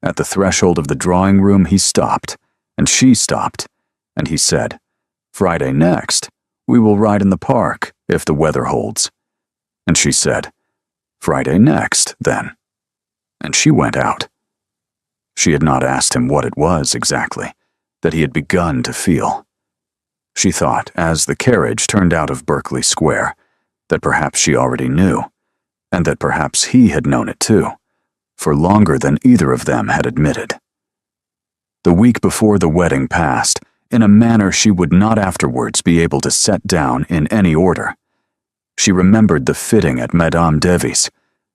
At the threshold of the drawing room he stopped, and she stopped, and he said, "Friday next, we will ride in the park, if the weather holds." And she said, "Friday next, then." And she went out. She had not asked him what it was exactly that he had begun to feel. She thought, as the carriage turned out of Berkeley Square, that perhaps she already knew, and that perhaps he had known it too, for longer than either of them had admitted. The week before the wedding passed, in a manner she would not afterwards be able to set down in any order. She remembered the fitting at Madame Devy's,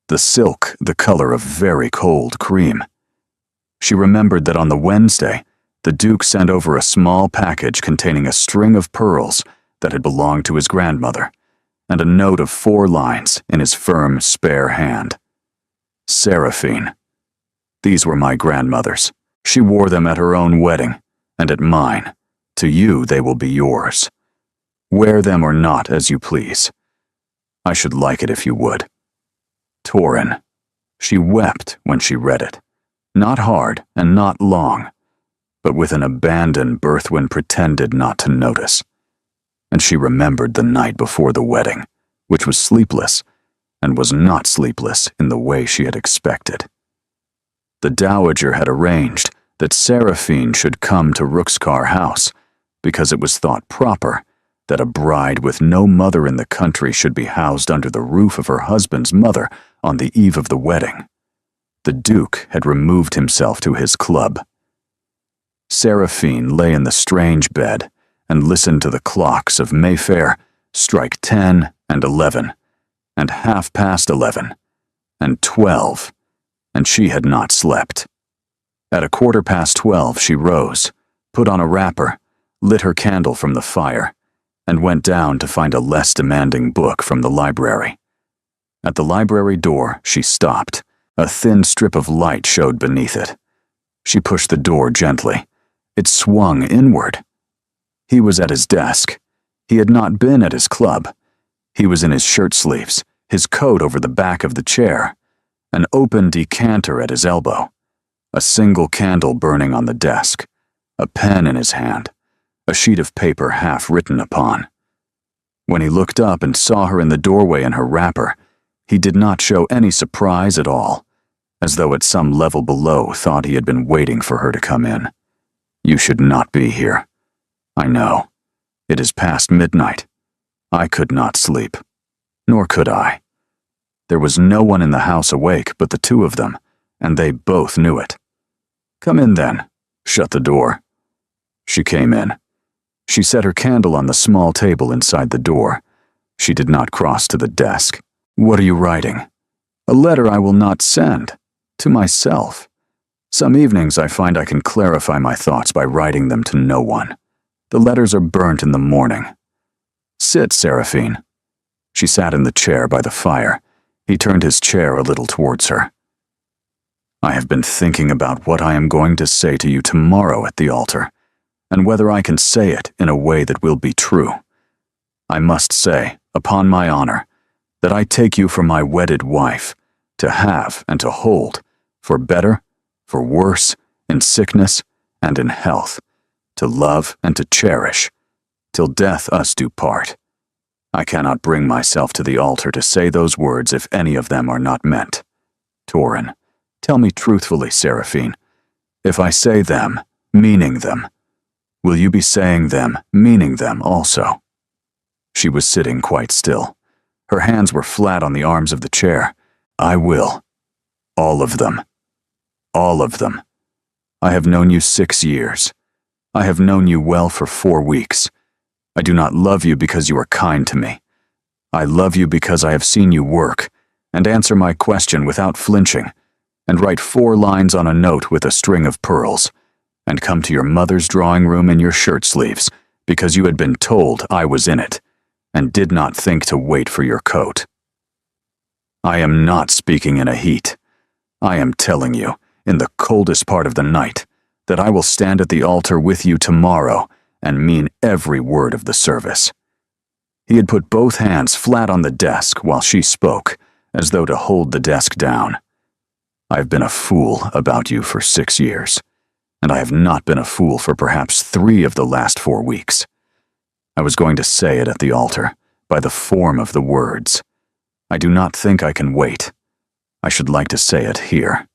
the silk the color of very cold cream. She remembered that on the Wednesday, the Duke sent over a small package containing a string of pearls that had belonged to his grandmother, and a note of 4 lines in his firm, spare hand. Seraphine. These were my grandmother's. She wore them at her own wedding, and at mine. To you they will be yours. Wear them or not as you please. I should like it if you would. Torin. She wept when she read it. Not hard and not long, but with an abandon Berthwin pretended not to notice. And she remembered the night before the wedding, which was sleepless, and was not sleepless in the way she had expected. The Dowager had arranged that Seraphine should come to Rookscar House, because it was thought proper that a bride with no mother in the country should be housed under the roof of her husband's mother on the eve of the wedding. The Duke had removed himself to his club. Seraphine lay in the strange bed and listened to the clocks of Mayfair strike 10 and 11, and 11:30, and 12, and she had not slept. At 12:15 she rose, put on a wrapper, lit her candle from the fire, and went down to find a less demanding book from the library. At the library door she stopped. A thin strip of light showed beneath it. She pushed the door gently. It swung inward. He was at his desk. He had not been at his club. He was in his shirt sleeves, his coat over the back of the chair, an open decanter at his elbow, a single candle burning on the desk, a pen in his hand, a sheet of paper half written upon. When he looked up and saw her in the doorway in her wrapper, he did not show any surprise at all, as though at some level below thought he had been waiting for her to come in. "You should not be here. I know. It is past midnight. I could not sleep. Nor could I. There was no one in the house awake but the two of them, and they both knew it. Come in then. Shut the door." She came in. She set her candle on the small table inside the door. She did not cross to the desk. "What are you writing?" "A letter I will not send. To myself. Some evenings I find I can clarify my thoughts by writing them to no one. The letters are burnt in the morning." "Sit, Seraphine." She sat in the chair by the fire. He turned his chair a little towards her. "I have been thinking about what I am going to say to you tomorrow at the altar, and whether I can say it in a way that will be true. I must say, upon my honor, that I take you for my wedded wife, to have and to hold, for better, for worse, in sickness and in health, to love and to cherish, till death us do part. I cannot bring myself to the altar to say those words if any of them are not meant. Torin, tell me truthfully, Seraphine, if I say them, meaning them, will you be saying them, meaning them also? She was sitting quite still. Her hands were flat on the arms of the chair. I will. All of them. All of them. I have known you 6 years. I have known you well for 4 weeks. I do not love you because you are kind to me. I love you because I have seen you work, and answer my question without flinching, and write 4 lines on a note with a string of pearls, and come to your mother's drawing room in your shirt sleeves because you had been told I was in it, and did not think to wait for your coat. I am not speaking in a heat. I am telling you, in the coldest part of the night, that I will stand at the altar with you tomorrow and mean every word of the service. He had put both hands flat on the desk while she spoke, as though to hold the desk down. I've been a fool about you for 6 years, and I have not been a fool for perhaps 3 of the last 4 weeks. I was going to say it at the altar, by the form of the words. I do not think I can wait. I should like to say it here.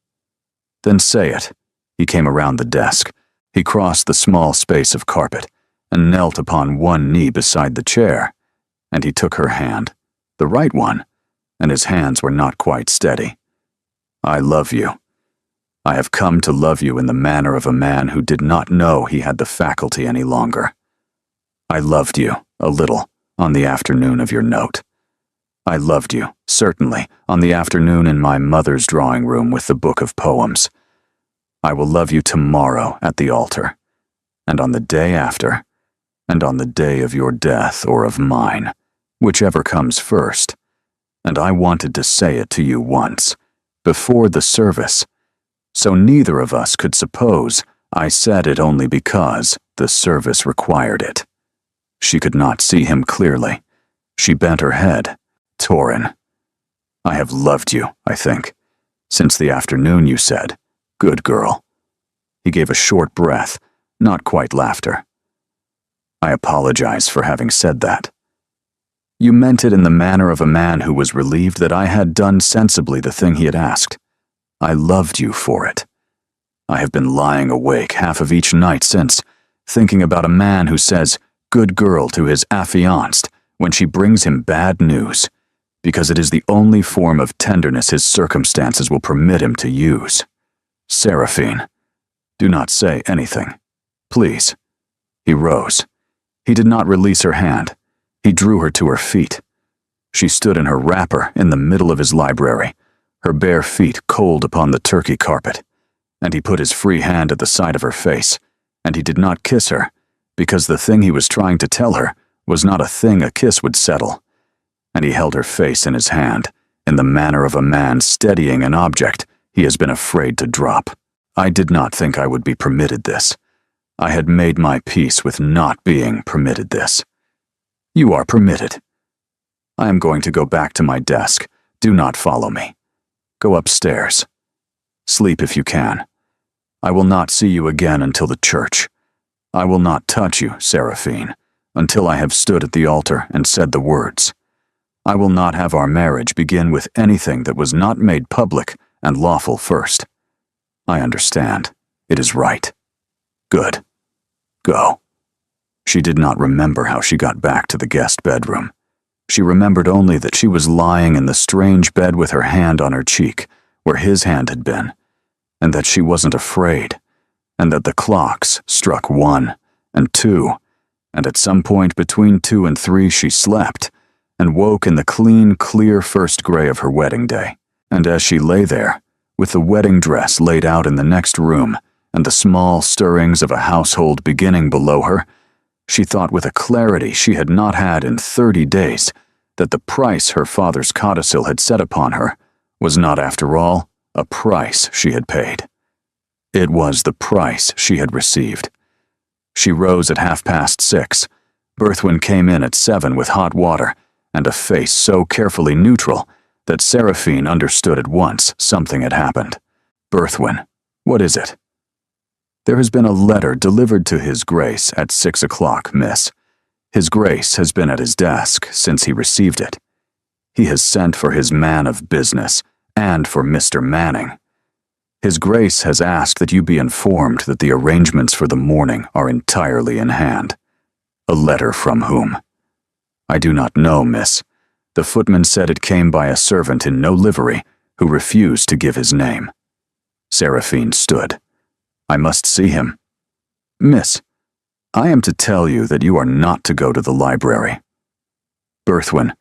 Then say it. He came around the desk. He crossed the small space of carpet and knelt upon one knee beside the chair, and he took her hand, the right one, and his hands were not quite steady. I love you. I have come to love you in the manner of a man who did not know he had the faculty any longer. I loved you, a little, on the afternoon of your note. I loved you, certainly, on the afternoon in my mother's drawing room with the book of poems. I will love you tomorrow at the altar, and on the day after, and on the day of your death or of mine, whichever comes first. And I wanted to say it to you once, before the service, so neither of us could suppose I said it only because the service required it. She could not see him clearly. She bent her head. Torin, I have loved you, I think, since the afternoon you said, "Good girl." He gave a short breath, not quite laughter. I apologize for having said that. You meant it in the manner of a man who was relieved that I had done sensibly the thing he had asked. I loved you for it. I have been lying awake half of each night since, thinking about a man who says, "Good girl" to his affianced when she brings him bad news, because it is the only form of tenderness his circumstances will permit him to use. Seraphine, do not say anything. Please. He rose. He did not release her hand. He drew her to her feet. She stood in her wrapper in the middle of his library, her bare feet cold upon the turkey carpet, and he put his free hand at the side of her face, and he did not kiss her, because the thing he was trying to tell her was not a thing a kiss would settle, and he held her face in his hand, in the manner of a man steadying an object he has been afraid to drop. I did not think I would be permitted this. I had made my peace with not being permitted this. You are permitted. I am going to go back to my desk. Do not follow me. Go upstairs. Sleep if you can. I will not see you again until the church. I will not touch you, Seraphine, until I have stood at the altar and said the words. I will not have our marriage begin with anything that was not made public and lawful first. I understand. It is right. Good. Go. She did not remember how she got back to the guest bedroom. She remembered only that she was lying in the strange bed with her hand on her cheek, where his hand had been, and that she wasn't afraid, and that the clocks struck 1 and 2, and at some point between 2 and 3 she slept, and woke in the clean, clear first gray of her wedding day. And as she lay there, with the wedding dress laid out in the next room, and the small stirrings of a household beginning below her, she thought with a clarity she had not had in 30 days that the price her father's codicil had set upon her was not, after all, a price she had paid. It was the price she had received. She rose at 6:30. Berthwin came in at 7 with hot water, and a face so carefully neutral that Seraphine understood at once something had happened. "Berthwin, what is it?" "There has been a letter delivered to His Grace at 6 o'clock, miss. His Grace has been at his desk since he received it. He has sent for his man of business and for Mr. Manning. His Grace has asked that you be informed that the arrangements for the morning are entirely in hand." "A letter from whom?" "I do not know, miss. The footman said it came by a servant in no livery who refused to give his name." Seraphine stood. "I must see him." "Miss, I am to tell you that you are not to go to the library." "Berthwin,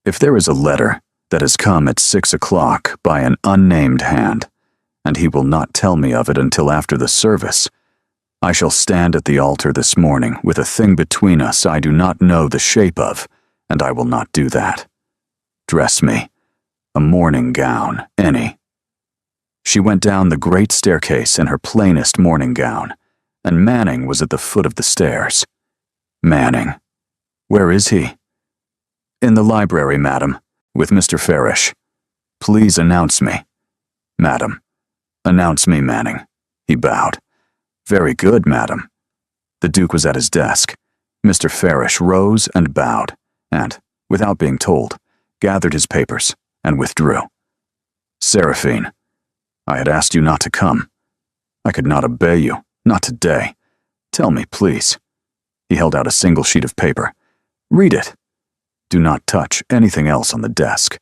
if there is a letter that has come at 6 o'clock by an unnamed hand, and he will not tell me of it until after the service, I shall stand at the altar this morning with a thing between us I do not know the shape of, and I will not do that. Dress me. A morning gown, any." She went down the great staircase in her plainest morning gown, and Manning was at the foot of the stairs. "Manning. Where is he?" "In the library, madam, with Mr. Farish. Please announce me." "Madam. Announce me, Manning." He bowed. "Very good, madam." The Duke was at his desk. Mr. Farish rose and bowed, and, without being told, gathered his papers and withdrew. "Seraphine, I had asked you not to come. I could not obey you, not today. Tell me, please." He held out a single sheet of paper. "Read it. Do not touch anything else on the desk."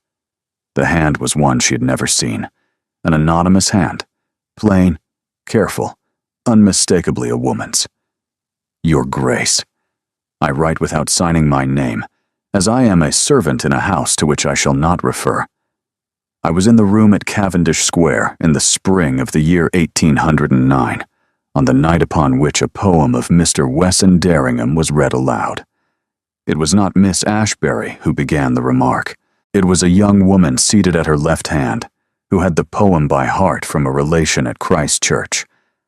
The hand was one she had never seen, an anonymous hand, plain, careful, unmistakably a woman's. "Your Grace, I write without signing my name, as I am a servant in a house to which I shall not refer. I was in the room at Cavendish Square in the spring of the year 1809, on the night upon which a poem of Mr. Wesson Derringham was read aloud. It was not Miss Ashbury who began the remark. It was a young woman seated at her left hand, who had the poem by heart from a relation at Christ Church,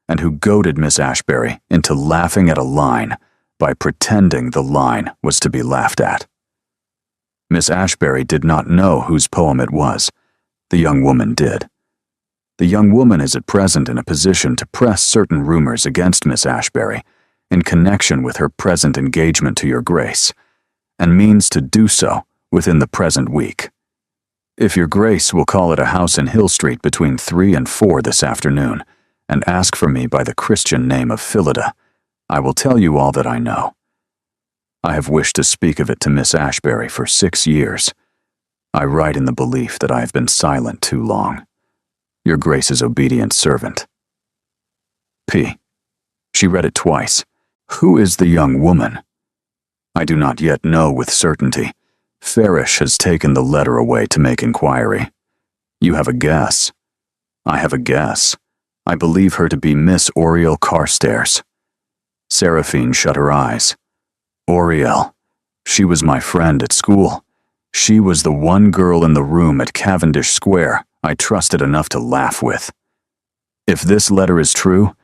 and who goaded Miss Ashbury into laughing at a line by pretending the line was to be laughed at. Miss Ashbury did not know whose poem it was. The young woman did. The young woman is at present in a position to press certain rumors against Miss Ashbury in connection with her present engagement to your Grace, and means to do so within the present week. If your Grace will call at a house in Hill Street between 3 and 4 this afternoon, and ask for me by the Christian name of Phillida, I will tell you all that I know. I have wished to speak of it to Miss Ashbury for 6 years. I write in the belief that I have been silent too long. Your Grace's obedient servant. P. She read it twice. Who is the young woman? I do not yet know with certainty. Farish has taken the letter away to make inquiry. You have a guess. I have a guess. I believe her to be Miss Oriel Carstairs. Seraphine shut her eyes. Oriel. She was my friend at school. She was the one girl in the room at Cavendish Square I trusted enough to laugh with. If this letter is true,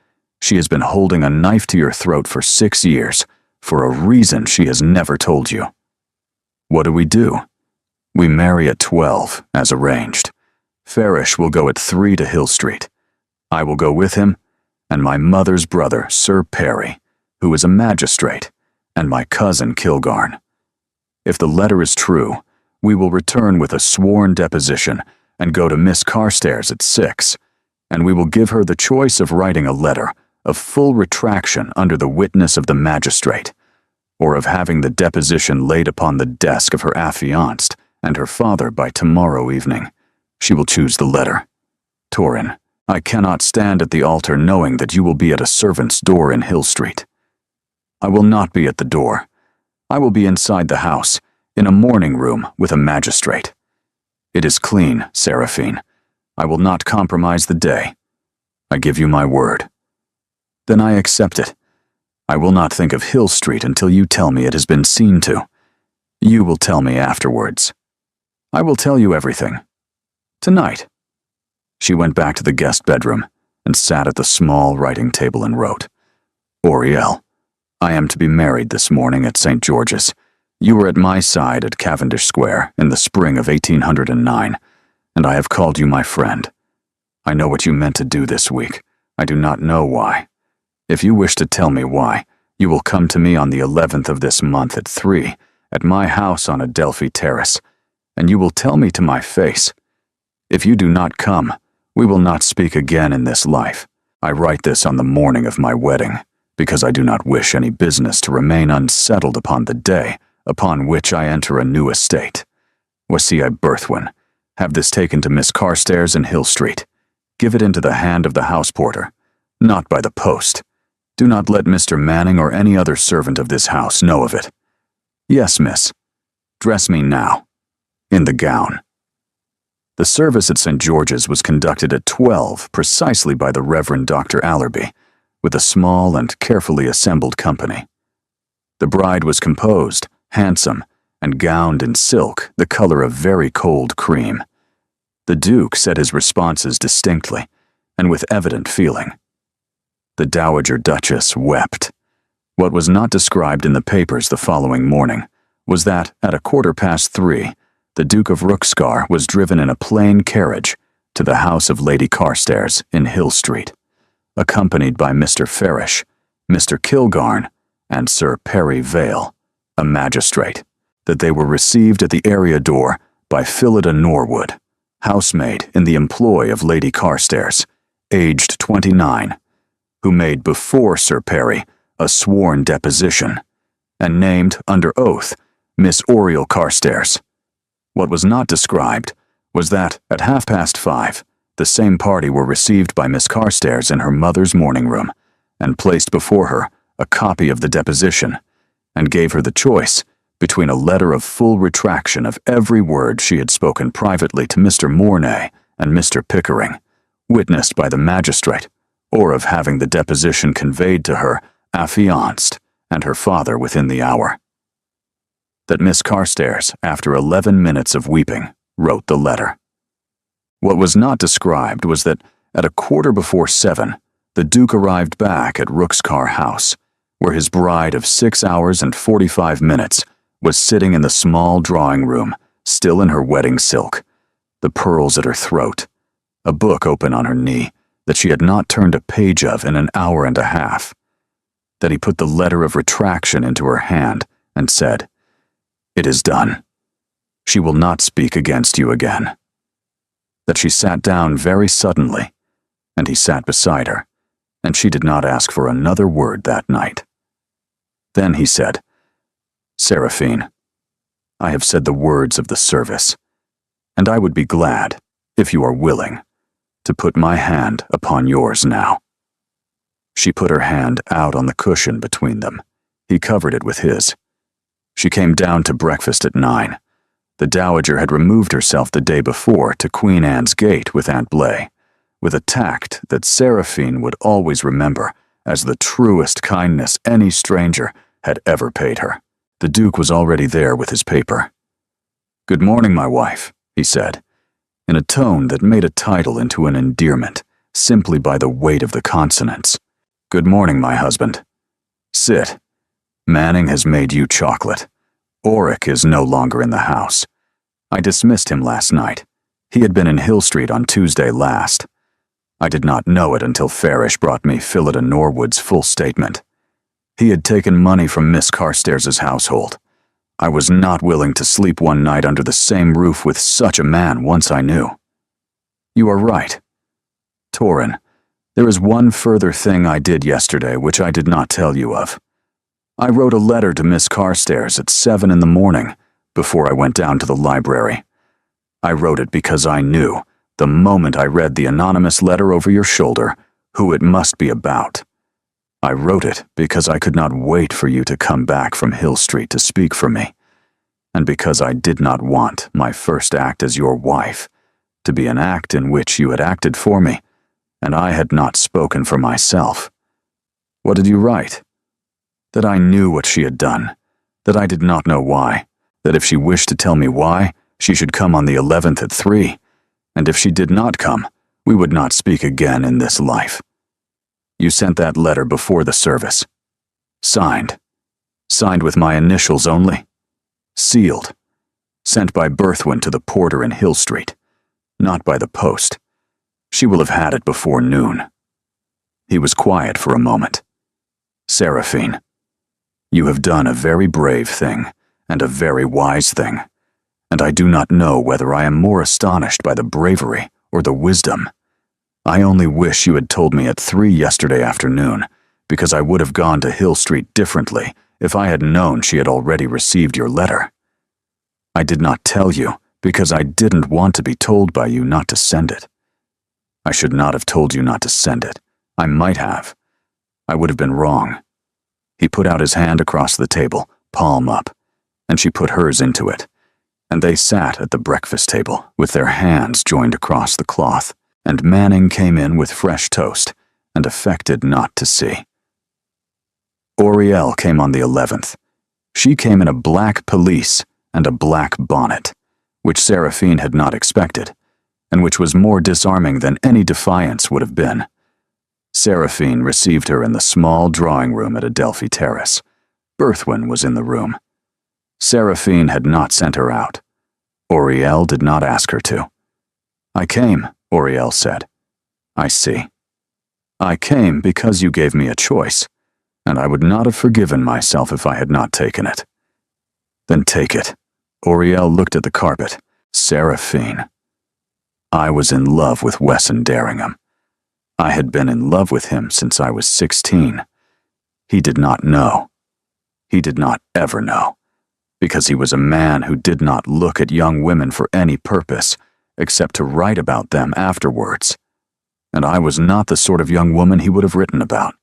she has been holding a knife to your throat for 6 years, for a reason she has never told you. What do? We marry at 12, as arranged. Farish will go at 3 to Hill Street. I will go with him, and my mother's brother, Sir Perry, who is a magistrate, and my cousin Kilgarn. If the letter is true, we will return with a sworn deposition and go to Miss Carstairs at 6, and we will give her the choice of writing a letter of full retraction under the witness of the magistrate, or of having the deposition laid upon the desk of her affianced and her father by tomorrow evening. She will choose the letter. Torin, I cannot stand at the altar knowing that you will be at a servant's door in Hill Street. I will not be at the door. I will be inside the house, in a morning room with a magistrate. It is clean, Seraphine. I will not compromise the day. I give you my word. Then I accept it. I will not think of Hill Street until you tell me it has been seen to. You will tell me afterwards. I will tell you everything. Tonight. She went back to the guest bedroom and sat at the small writing table and wrote, Oriel, I am to be married this morning at St. George's. You were at my side at Cavendish Square in the spring of 1809, and I have called you my friend. I know what you meant to do this week. I do not know why. If you wish to tell me why, you will come to me on the 11th of this month at 3, at my house on Adelphi Terrace, and you will tell me to my face. If you do not come, we will not speak again in this life. I write this on the morning of my wedding, because I do not wish any business to remain unsettled upon the day upon which I enter a new estate. Voici Berthwin. Have this taken to Miss Carstairs in Hill Street. Give it into the hand of the house porter, not by the post. Do not let Mr. Manning or any other servant of this house know of it. Yes, miss. Dress me now. In the gown. The service at St. George's was conducted at 12 precisely by the Reverend Dr. Allerby, with a small and carefully assembled company. The bride was composed, handsome, and gowned in silk the color of very cold cream. The Duke said his responses distinctly, and with evident feeling. The Dowager Duchess wept. What was not described in the papers the following morning was that, at 3:15, the Duke of Rookscar was driven in a plain carriage to the house of Lady Carstairs in Hill Street, accompanied by Mr. Farish, Mr. Kilgarn, and Sir Perry Vale, a magistrate, that they were received at the area door by Phillida Norwood, housemaid in the employ of Lady Carstairs, aged 29, who made before Sir Perry a sworn deposition, and named, under oath, Miss Oriel Carstairs. What was not described was that, at 5:30, the same party were received by Miss Carstairs in her mother's morning room, and placed before her a copy of the deposition, and gave her the choice between a letter of full retraction of every word she had spoken privately to Mr. Mornay and Mr. Pickering, witnessed by the magistrate, or of having the deposition conveyed to her affianced and her father within the hour. That Miss Carstairs, after 11 minutes of weeping, wrote the letter. What was not described was that, at 7:15, the Duke arrived back at Rookscar House, where his bride of 6 hours and 45 minutes was sitting in the small drawing room, still in her wedding silk, the pearls at her throat, a book open on her knee that she had not turned a page of in an hour and a half. That he put the letter of retraction into her hand and said, "It is done. She will not speak against you again." That she sat down very suddenly, and he sat beside her, and she did not ask for another word that night. Then he said, "Seraphine, I have said the words of the service, and I would be glad, if you are willing, to put my hand upon yours now." She put her hand out on the cushion between them. He covered it with his. She came down to breakfast at 9. The Dowager had removed herself the day before to Queen Anne's Gate with Aunt Blay, with a tact that Seraphine would always remember as the truest kindness any stranger had ever paid her. The Duke was already there with his paper. "Good morning, my wife," he said, in a tone that made a title into an endearment, simply by the weight of the consonants. "Good morning, my husband. Sit. Manning has made you chocolate. Oric is no longer in the house. I dismissed him last night. He had been in Hill Street on Tuesday last. I did not know it until Farish brought me Phillida Norwood's full statement. He had taken money from Miss Carstairs' household. I was not willing to sleep one night under the same roof with such a man once I knew. You are right. Torrin, there is one further thing I did yesterday which I did not tell you of. I wrote a letter to Miss Carstairs at 7 in the morning, before I went down to the library. I wrote it because I knew, the moment I read the anonymous letter over your shoulder, who it must be about. I wrote it because I could not wait for you to come back from Hill Street to speak for me, and because I did not want my first act as your wife to be an act in which you had acted for me, and I had not spoken for myself. What did you write? That I knew what she had done, that I did not know why, that if she wished to tell me why, she should come on the 11th at 3, and if she did not come, we would not speak again in this life. You sent that letter before the service. Signed. Signed with my initials only. Sealed. Sent by Berthwin to the porter in Hill Street. Not by the post. She will have had it before noon. He was quiet for a moment. Seraphine, you have done a very brave thing, and a very wise thing, and I do not know whether I am more astonished by the bravery or the wisdom. I only wish you had told me at 3 yesterday afternoon, because I would have gone to Hill Street differently if I had known she had already received your letter. I did not tell you because I didn't want to be told by you not to send it. I should not have told you not to send it. I might have. I would have been wrong. He put out his hand across the table, palm up, and she put hers into it, and they sat at the breakfast table with their hands joined across the cloth, and Manning came in with fresh toast and affected not to see. Oriel came on the 11th. She came in a black pelisse and a black bonnet, which Seraphine had not expected, and which was more disarming than any defiance would have been. Seraphine received her in the small drawing room at Adelphi Terrace. Berthwin was in the room. Seraphine had not sent her out. Oriel did not ask her to. I came, Oriel said. I see. I came because you gave me a choice, and I would not have forgiven myself if I had not taken it. Then take it. Oriel looked at the carpet. Seraphine. I was in love with Wesson Derringham. I had been in love with him since I was 16. He did not know. He did not ever know, because he was a man who did not look at young women for any purpose, except to write about them afterwards. And I was not the sort of young woman he would have written about.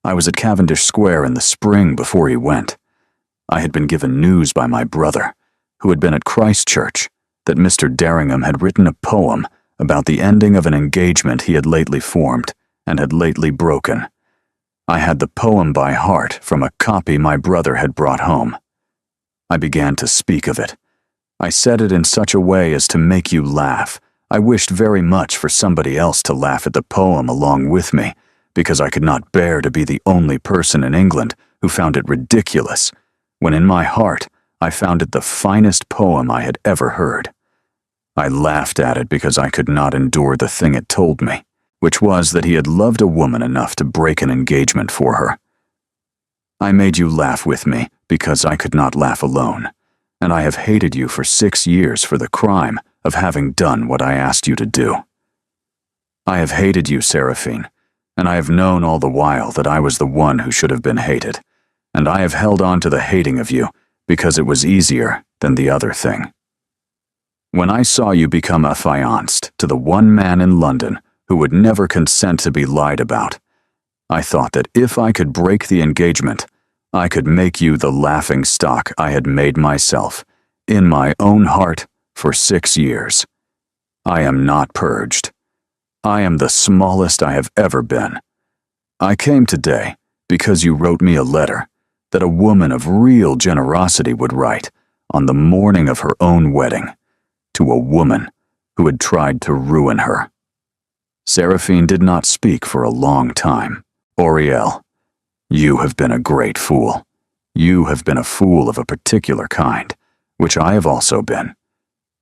I was at Cavendish Square in the spring before he went. I had been given news by my brother, who had been at Christ Church, that Mr. Derringham had written a poem about the ending of an engagement he had lately formed and had lately broken. I had the poem by heart from a copy my brother had brought home. I began to speak of it. I said it in such a way as to make you laugh. I wished very much for somebody else to laugh at the poem along with me, because I could not bear to be the only person in England who found it ridiculous, when in my heart I found it the finest poem I had ever heard. I laughed at it because I could not endure the thing it told me, which was that he had loved a woman enough to break an engagement for her. I made you laugh with me because I could not laugh alone, and I have hated you for 6 years for the crime of having done what I asked you to do. I have hated you, Seraphine, and I have known all the while that I was the one who should have been hated, and I have held on to the hating of you because it was easier than the other thing. When I saw you become affianced to the one man in London who would never consent to be lied about, I thought that if I could break the engagement, I could make you the laughing stock I had made myself, in my own heart, for 6 years. I am not purged. I am the smallest I have ever been. I came today because you wrote me a letter that a woman of real generosity would write on the morning of her own wedding to a woman who had tried to ruin her. Seraphine did not speak for a long time. Oriel, you have been a great fool. You have been a fool of a particular kind, which I have also been.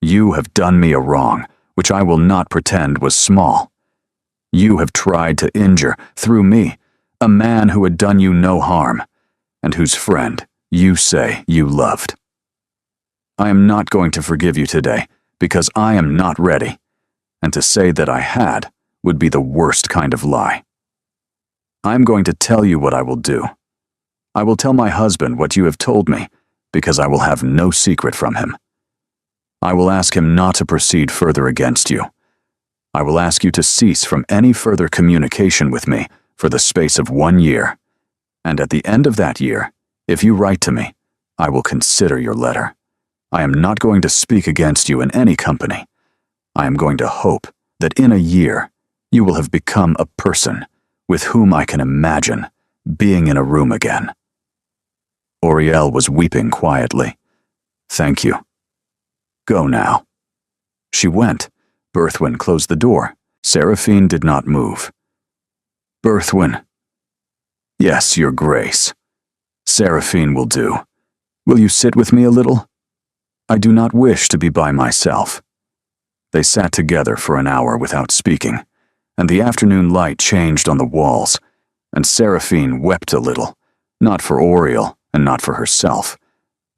You have done me a wrong, which I will not pretend was small. You have tried to injure, through me, a man who had done you no harm, and whose friend you say you loved. I am not going to forgive you today, because I am not ready, and to say that I had would be the worst kind of lie. I am going to tell you what I will do. I will tell my husband what you have told me, because I will have no secret from him. I will ask him not to proceed further against you. I will ask you to cease from any further communication with me for the space of 1 year, and at the end of that year, if you write to me, I will consider your letter. I am not going to speak against you in any company. I am going to hope that in a year you will have become a person with whom I can imagine being in a room again. Oriel was weeping quietly. Thank you. Go now. She went. Berthwin closed the door. Seraphine did not move. Berthwin. Yes, your grace. Seraphine will do. Will you sit with me a little? I do not wish to be by myself." They sat together for an hour without speaking, and the afternoon light changed on the walls, and Seraphine wept a little, not for Oriel and not for herself,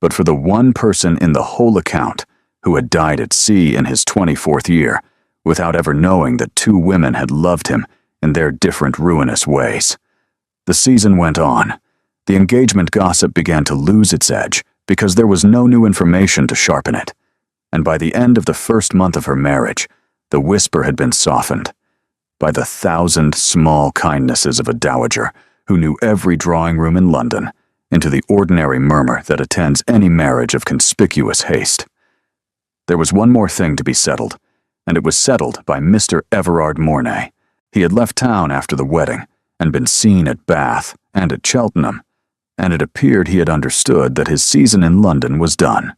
but for the one person in the whole account who had died at sea in his 24th year without ever knowing that two women had loved him in their different ruinous ways. The season went on. The engagement gossip began to lose its edge because there was no new information to sharpen it, and by the end of the first month of her marriage, the whisper had been softened by the 1,000 small kindnesses of a dowager who knew every drawing room in London into the ordinary murmur that attends any marriage of conspicuous haste. There was one more thing to be settled, and it was settled by Mr. Everard Mornay. He had left town after the wedding and been seen at Bath and at Cheltenham, and it appeared he had understood that his season in London was done.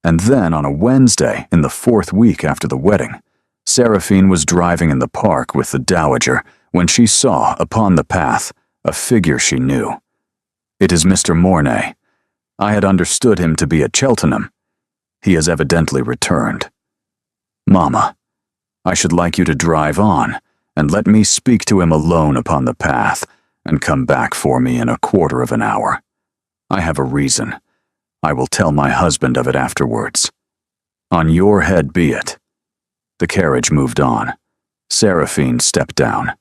And then on a Wednesday in the 4th week after the wedding, Seraphine was driving in the park with the dowager when she saw upon the path a figure she knew. "It is Mr. Mornay. I had understood him to be at Cheltenham. He has evidently returned. Mamma, I should like you to drive on and let me speak to him alone upon the path and come back for me in a quarter of an hour. I have a reason. I will tell my husband of it afterwards. On your head be it." The carriage moved on. Seraphine stepped down.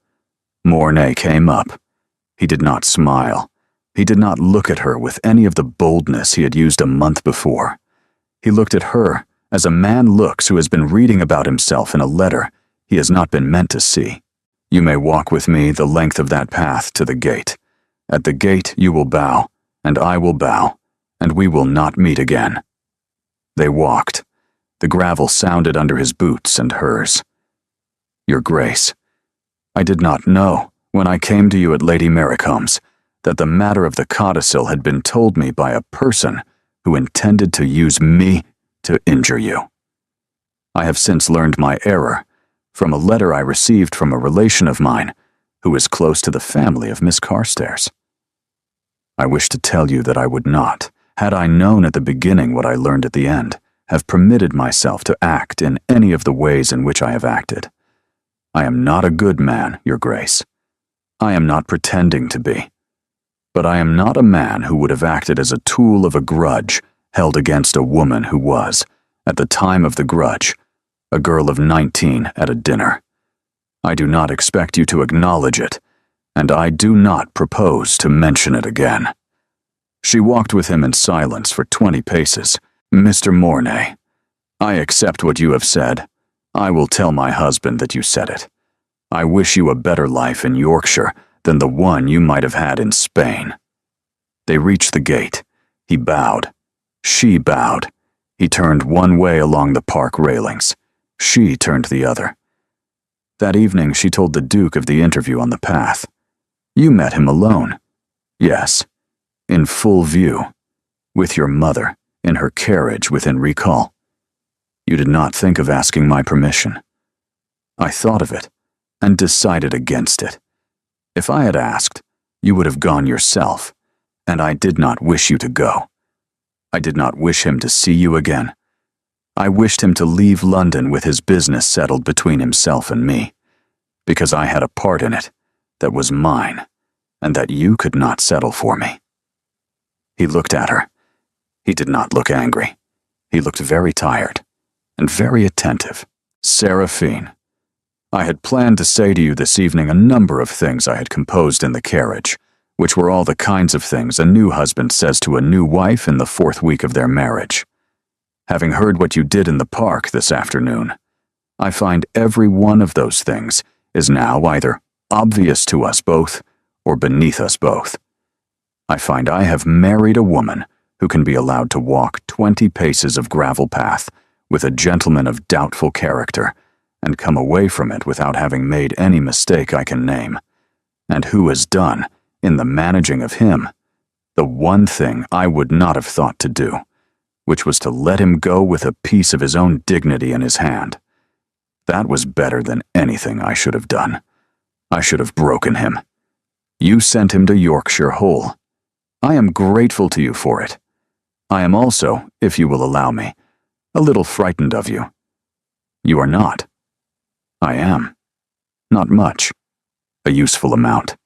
Mornay came up. He did not smile. He did not look at her with any of the boldness he had used a month before. He looked at her as a man looks who has been reading about himself in a letter he has not been meant to see. "You may walk with me the length of that path to the gate. At the gate you will bow, and I will bow, and we will not meet again." They walked. The gravel sounded under his boots and hers. "Your Grace, I did not know, when I came to you at Lady Merricombe's, that the matter of the codicil had been told me by a person who intended to use me to injure you. I have since learned my error from a letter I received from a relation of mine who is close to the family of Miss Carstairs. I wish to tell you that I would not, had I known at the beginning what I learned at the end, have permitted myself to act in any of the ways in which I have acted. I am not a good man, Your Grace. I am not pretending to be. But I am not a man who would have acted as a tool of a grudge held against a woman who was, at the time of the grudge, a girl of 19 at a dinner. I do not expect you to acknowledge it, and I do not propose to mention it again." She walked with him in silence for 20 paces. "Mr. Mornay, I accept what you have said. I will tell my husband that you said it. I wish you a better life in Yorkshire than the one you might have had in Spain." They reached the gate. He bowed. She bowed. He turned one way along the park railings. She turned the other. That evening she told the Duke of the interview on the path. "You met him alone." "Yes, in full view, with your mother, in her carriage within recall. You did not think of asking my permission." "I thought of it, and decided against it. If I had asked, you would have gone yourself, and I did not wish you to go. I did not wish him to see you again. I wished him to leave London with his business settled between himself and me, because I had a part in it that was mine, and that you could not settle for me." He looked at her. He did not look angry. He looked very tired, and very attentive. "Seraphine, I had planned to say to you this evening a number of things I had composed in the carriage, which were all the kinds of things a new husband says to a new wife in the 4th week of their marriage. Having heard what you did in the park this afternoon, I find every one of those things is now either obvious to us both or beneath us both. I find I have married a woman who can be allowed to walk 20 paces of gravel path with a gentleman of doubtful character and come away from it without having made any mistake I can name, and who has done, in the managing of him, the one thing I would not have thought to do, which was to let him go with a piece of his own dignity in his hand. That was better than anything I should have done. I should have broken him. You sent him to Yorkshire whole. I am grateful to you for it. I am also, if you will allow me, a little frightened of you. You are not. I am. Not much. A useful amount.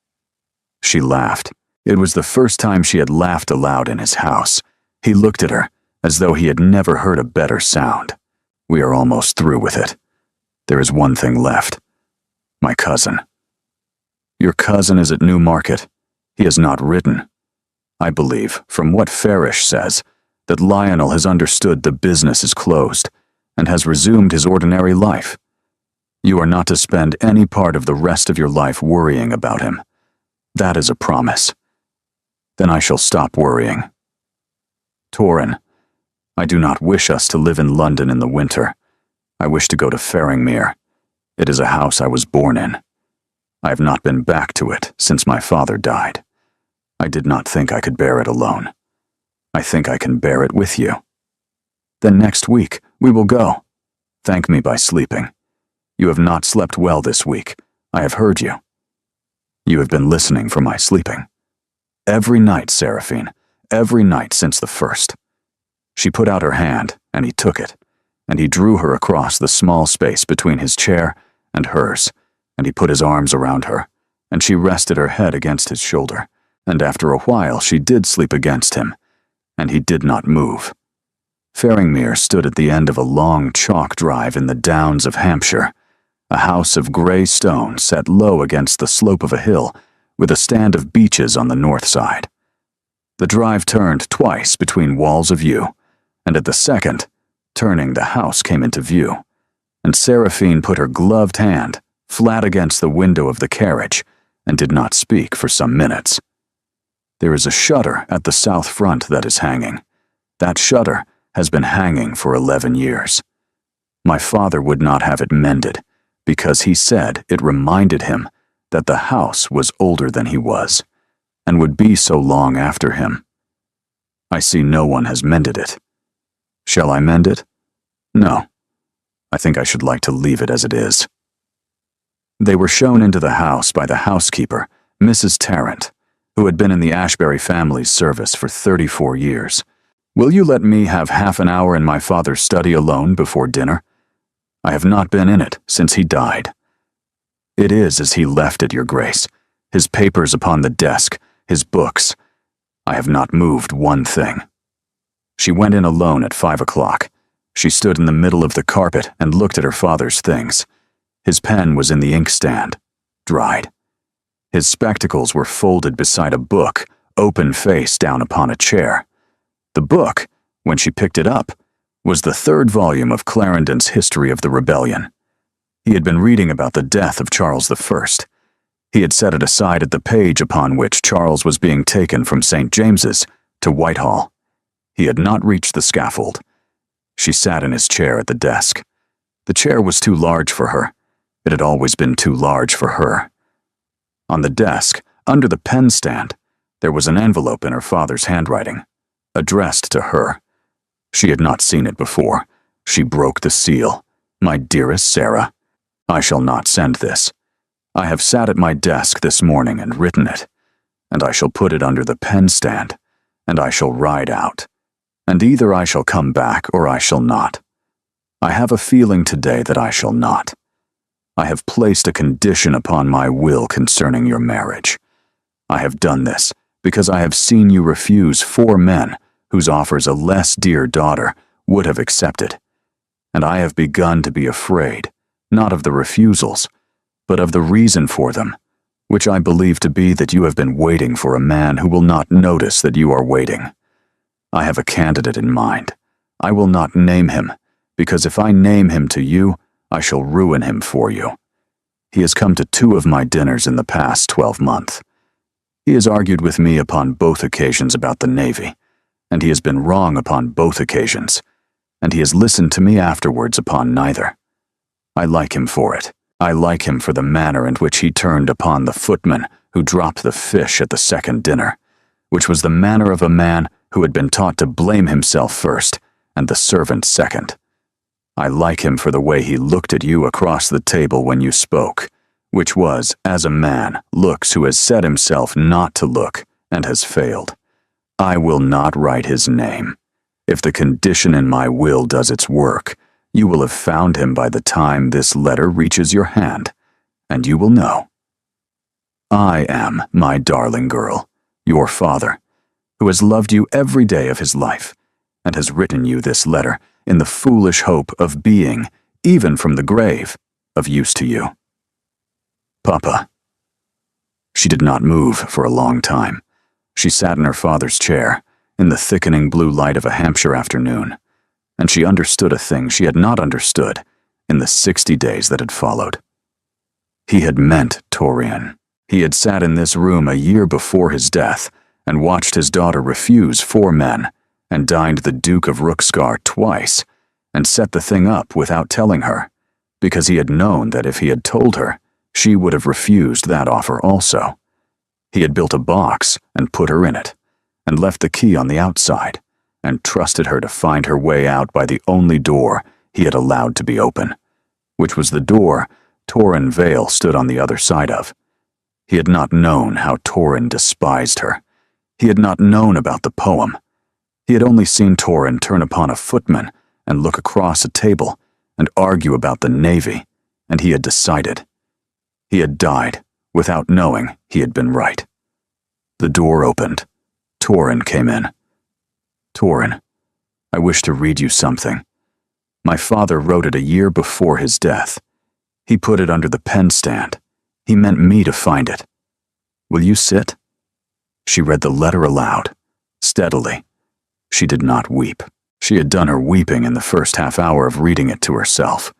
She laughed. It was the first time she had laughed aloud in his house. He looked at her, as though he had never heard a better sound. We are almost through with it. There is one thing left. My cousin. Your cousin is at Newmarket. He has not written. I believe, from what Farish says, that Lionel has understood the business is closed and has resumed his ordinary life. You are not to spend any part of the rest of your life worrying about him. That is a promise. Then I shall stop worrying. Torrin, I do not wish us to live in London in the winter. I wish to go to Faringmere. It is a house I was born in. I have not been back to it since my father died. I did not think I could bear it alone. I think I can bear it with you. Then next week, we will go. Thank me by sleeping. You have not slept well this week. I have heard you. You have been listening for my sleeping. Every night, Seraphine. Every night since the first. She put out her hand, and he took it, and he drew her across the small space between his chair and hers, and he put his arms around her, and she rested her head against his shoulder, and after a while she did sleep against him, and he did not move. Faringmere stood at the end of a long chalk drive in the Downs of Hampshire, a house of grey stone set low against the slope of a hill, with a stand of beeches on the north side. The drive turned twice between walls of yew, and at the second, turning, the house came into view, and Seraphine put her gloved hand flat against the window of the carriage and did not speak for some minutes. There is a shutter at the south front that is hanging. That shutter has been hanging for 11 years. My father would not have it mended, because he said it reminded him that the house was older than he was, and would be so long after him. I see no one has mended it. Shall I mend it? No. I think I should like to leave it as it is. They were shown into the house by the housekeeper, Mrs. Tarrant, who had been in the Ashbury family's service for 34 years. Will you let me have half an hour in my father's study alone before dinner? I have not been in it since he died. It is as he left it, Your Grace, his papers upon the desk, his books. I have not moved one thing. She went in alone at 5 o'clock. She stood in the middle of the carpet and looked at her father's things. His pen was in the inkstand, dried. His spectacles were folded beside a book, open face down upon a chair. The book, when she picked it up, was the third volume of Clarendon's History of the Rebellion. He had been reading about the death of Charles I. He had set it aside at the page upon which Charles was being taken from St. James's to Whitehall. He had not reached the scaffold. She sat in his chair at the desk. The chair was too large for her. It had always been too large for her. On the desk, under the pen stand, there was an envelope in her father's handwriting, addressed to her. She had not seen it before. She broke the seal. My dearest Sarah, I shall not send this. I have sat at my desk this morning and written it, and I shall put it under the pen stand, and I shall ride out, and either I shall come back or I shall not. I have a feeling today that I shall not. I have placed a condition upon my will concerning your marriage. I have done this because I have seen you refuse 4 men whose offers a less dear daughter would have accepted, and I have begun to be afraid, not of the refusals, but of the reason for them, which I believe to be that you have been waiting for a man who will not notice that you are waiting. I have a candidate in mind. I will not name him, because if I name him to you, I shall ruin him for you. He has come to 2 of my dinners in the past 12 months. He has argued with me upon both occasions about the Navy, and he has been wrong upon both occasions, and he has listened to me afterwards upon neither. I like him for it. I like him for the manner in which he turned upon the footman who dropped the fish at the second dinner, which was the manner of a man who had been taught to blame himself first and the servant second. I like him for the way he looked at you across the table when you spoke, which was, as a man looks who has set himself not to look and has failed. I will not write his name. If the condition in my will does its work, you will have found him by the time this letter reaches your hand, and you will know. I am, my darling girl, your father, who has loved you every day of his life, and has written you this letter in the foolish hope of being, even from the grave, of use to you. Papa. She did not move for a long time. She sat in her father's chair, in the thickening blue light of a Hampshire afternoon, and she understood a thing she had not understood in the 60 days that had followed. He had meant Torian. He had sat in this room a year before his death and watched his daughter refuse 4 men and dined the Duke of Rookscar twice and set the thing up without telling her, because he had known that if he had told her, she would have refused that offer also. He had built a box and put her in it, and left the key on the outside, and trusted her to find her way out by the only door he had allowed to be open, which was the door Torrin Vale stood on the other side of. He had not known how Torrin despised her. He had not known about the poem. He had only seen Torrin turn upon a footman and look across a table and argue about the Navy, and he had decided. He had died without knowing he had been right. The door opened. Torrin came in. Torrin, I wish to read you something. My father wrote it a year before his death. He put it under the pen stand. He meant me to find it. Will you sit? She read the letter aloud, steadily. She did not weep. She had done her weeping in the first half hour of reading it to herself.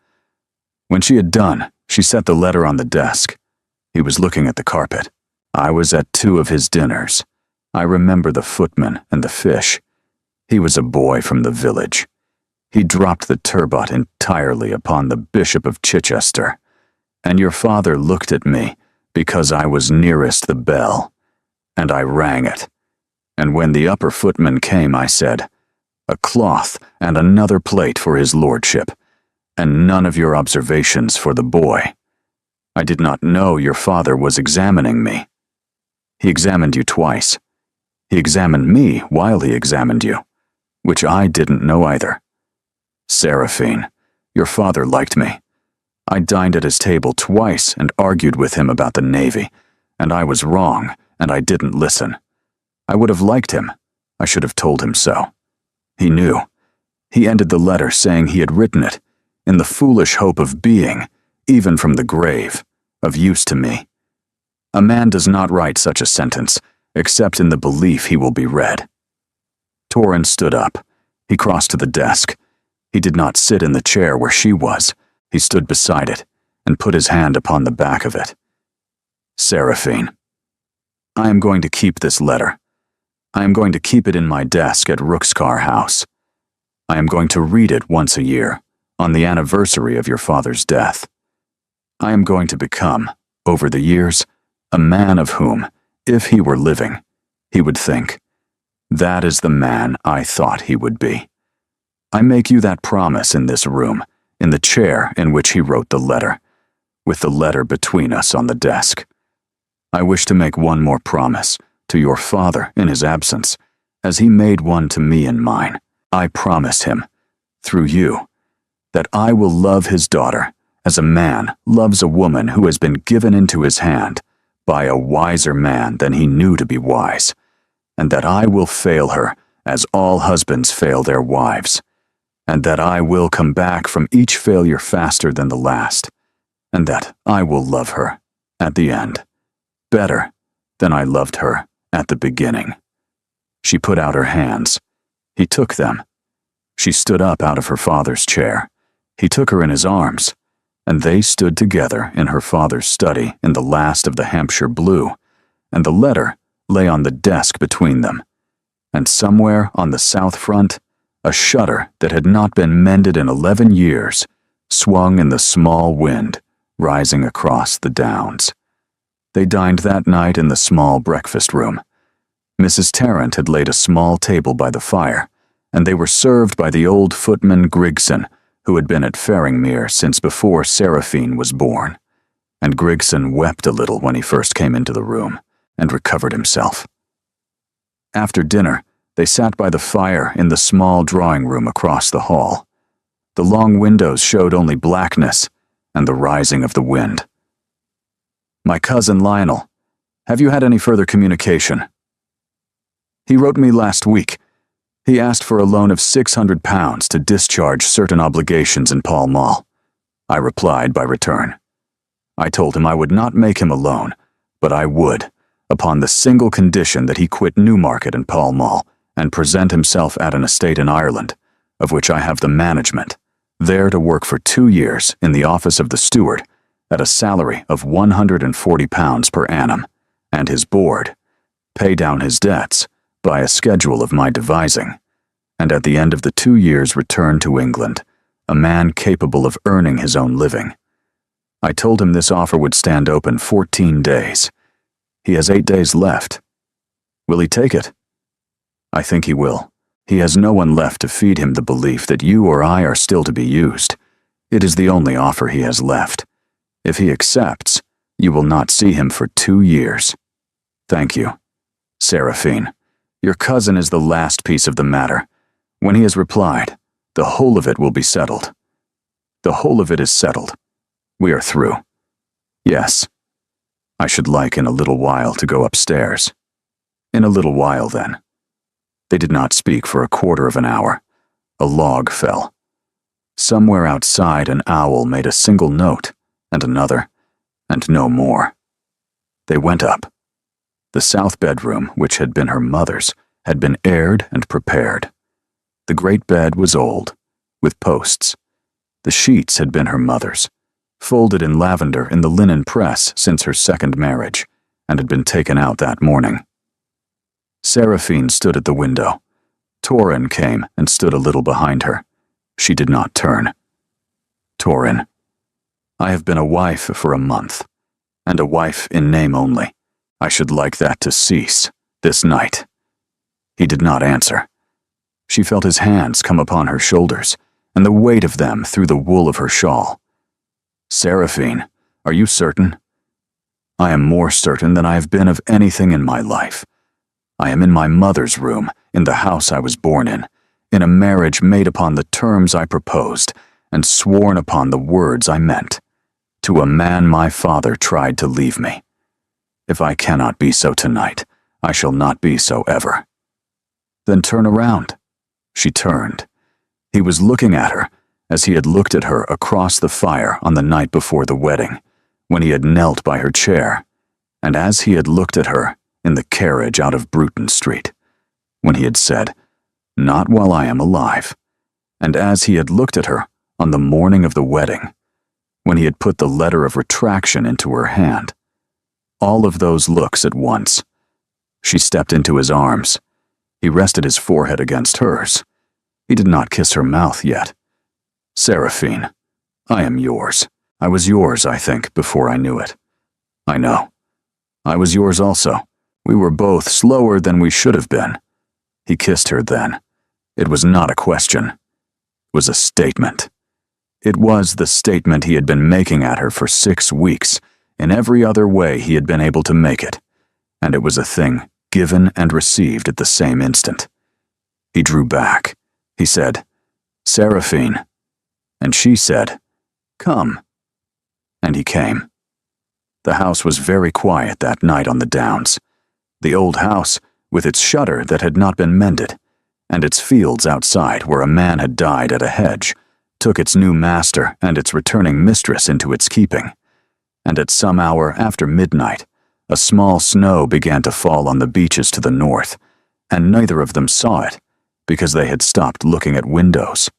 When she had done, she set the letter on the desk. He was looking at the carpet. I was at 2 of his dinners. I remember the footman and the fish. He was a boy from the village. He dropped the turbot entirely upon the Bishop of Chichester. And your father looked at me because I was nearest the bell, and I rang it. And when the upper footman came, I said, "A cloth and another plate for his lordship, and none of your observations for the boy." I did not know your father was examining me. He examined you twice. He examined me while he examined you, which I didn't know either. Seraphine, your father liked me. I dined at his table twice and argued with him about the Navy, and I was wrong, and I didn't listen. I would have liked him. I should have told him so. He knew. He ended the letter saying he had written it, in the foolish hope of being, even from the grave, of use to me. A man does not write such a sentence, except in the belief he will be read. Torrin stood up. He crossed to the desk. He did not sit in the chair where she was. He stood beside it, and put his hand upon the back of it. Seraphine, I am going to keep this letter. I am going to keep it in my desk at Rookscar House. I am going to read it once a year, on the anniversary of your father's death. I am going to become, over the years, a man of whom, if he were living, he would think, that is the man I thought he would be. I make you that promise in this room, in the chair in which he wrote the letter, with the letter between us on the desk. I wish to make one more promise to your father in his absence, as he made one to me in mine. I promise him, through you, that I will love his daughter as a man loves a woman who has been given into his hand by a wiser man than he knew to be wise, and that I will fail her as all husbands fail their wives, and that I will come back from each failure faster than the last, and that I will love her, at the end, better than I loved her at the beginning. She put out her hands. He took them. She stood up out of her father's chair. He took her in his arms, and they stood together in her father's study in the last of the Hampshire blue, and the letter lay on the desk between them, and somewhere on the south front, a shutter that had not been mended in 11 years swung in the small wind rising across the downs. They dined that night in the small breakfast room. Mrs. Tarrant had laid a small table by the fire, and they were served by the old footman Grigson, who had been at Faringmere since before Seraphine was born. And Grigson wept a little when he first came into the room, and recovered himself. After dinner, They sat by the fire in the small drawing room across the hall. The long windows showed only blackness and the rising of the wind. "My cousin Lionel. Have you had any further communication?" "He wrote me last week. He asked for a loan of £600 to discharge certain obligations in Pall Mall." I replied by return. I told him I would not make him a loan, but I would, upon the single condition that he quit Newmarket and Pall Mall and present himself at an estate in Ireland, of which I have the management, there to work for 2 years in the office of the steward at a salary of £140 per annum, and his board, pay down his debts by a schedule of my devising, and at the end of the 2 years return to England, a man capable of earning his own living. I told him this offer would stand open 14 days. He has 8 days left. Will he take it? I think he will. He has no one left to feed him the belief that you or I are still to be used. It is the only offer he has left. If he accepts, you will not see him for 2 years. Thank you. Seraphine, your cousin is the last piece of the matter. When he has replied, the whole of it will be settled. The whole of it is settled. We are through. Yes. I should like in a little while to go upstairs. In a little while, then. They did not speak for a quarter of an hour. A log fell. Somewhere outside an owl made a single note, and another, and no more. They went up. The south bedroom, which had been her mother's, had been aired and prepared. The great bed was old, with posts. The sheets had been her mother's, folded in lavender in the linen press since her second marriage, and had been taken out that morning. Seraphine stood at the window. Torin came and stood a little behind her. She did not turn. Torin, I have been a wife for a month, and a wife in name only. I should like that to cease, this night. He did not answer. She felt his hands come upon her shoulders, and the weight of them through the wool of her shawl. Seraphine, are you certain? I am more certain than I have been of anything in my life. I am in my mother's room, in the house I was born in a marriage made upon the terms I proposed, and sworn upon the words I meant. To a man my father tried to leave me. If I cannot be so tonight, I shall not be so ever. Then turn around. She turned. He was looking at her, as he had looked at her across the fire on the night before the wedding, when he had knelt by her chair, and as he had looked at her in the carriage out of Bruton Street, when he had said, "Not while I am alive," and as he had looked at her on the morning of the wedding, when he had put the letter of retraction into her hand. All of those looks at once. She stepped into his arms. He rested his forehead against hers. He did not kiss her mouth yet. Seraphine, I am yours. I was yours, I think, before I knew it. I know. I was yours also. We were both slower than we should have been. He kissed her then. It was not a question. It was a statement. It was the statement he had been making at her for 6 weeks, in every other way he had been able to make it, and it was a thing given and received at the same instant. He drew back. He said, "Seraphine," and she said, "Come." And he came. The house was very quiet that night on the downs. The old house, with its shutter that had not been mended, and its fields outside where a man had died at a hedge, took its new master and its returning mistress into its keeping. And at some hour after midnight, a small snow began to fall on the beaches to the north, and neither of them saw it, because they had stopped looking at windows.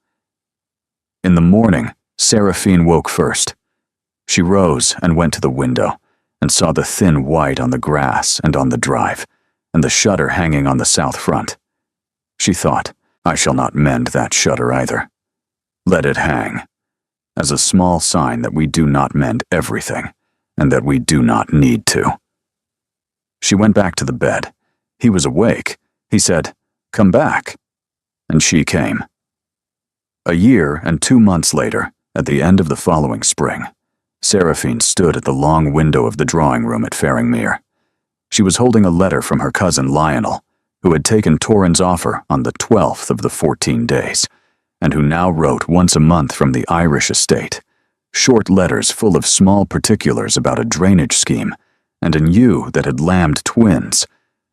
In the morning, Seraphine woke first. She rose and went to the window, and saw the thin white on the grass and on the drive, and the shutter hanging on the south front. She thought, I shall not mend that shutter either. Let it hang, as a small sign that we do not mend everything, and that we do not need to. She went back to the bed. He was awake. He said, "Come back." And she came. A year and 2 months later, at the end of the following spring, Seraphine stood at the long window of the drawing room at Faringmere. She was holding a letter from her cousin Lionel, who had taken Torin's offer on the 12th of the 14 days, and who now wrote once a month from the Irish estate, short letters full of small particulars about a drainage scheme, and an ewe that had lambed twins,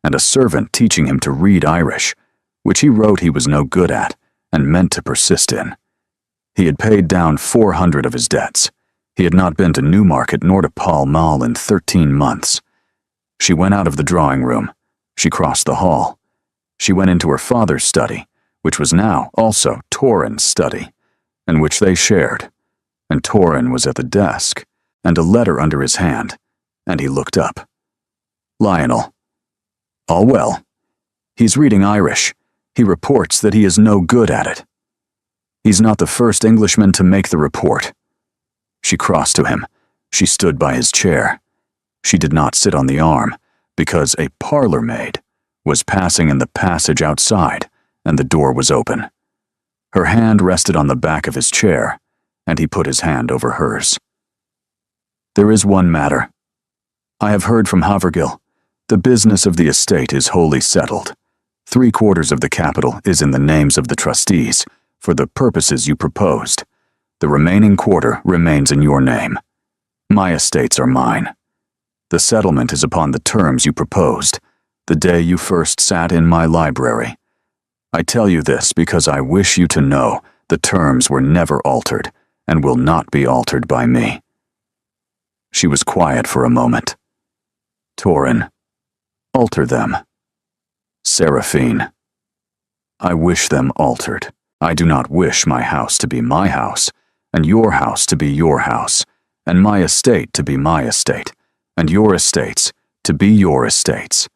and a servant teaching him to read Irish, which he wrote he was no good at, and meant to persist in. He had paid down 400 of his debts. He had not been to Newmarket nor to Pall Mall in 13 months. She went out of the drawing room. She crossed the hall. She went into her father's study, which was now also Torin's study, and which they shared. And Torin was at the desk, and a letter under his hand, and he looked up. Lionel. All well. He's reading Irish. He reports that he is no good at it. He's not the first Englishman to make the report. She crossed to him. She stood by his chair. She did not sit on the arm, because a parlor maid was passing in the passage outside, and the door was open. Her hand rested on the back of his chair, and he put his hand over hers. There is one matter. I have heard from Havergill. The business of the estate is wholly settled. 3/4 of the capital is in the names of the trustees, for the purposes you proposed. The remaining quarter remains in your name. My estates are mine. The settlement is upon the terms you proposed, the day you first sat in my library. I tell you this because I wish you to know the terms were never altered, and will not be altered by me. She was quiet for a moment. Torin, alter them. Seraphine, I wish them altered. I do not wish my house to be my house, and your house to be your house, and my estate to be my estate, and your estates to be your estates.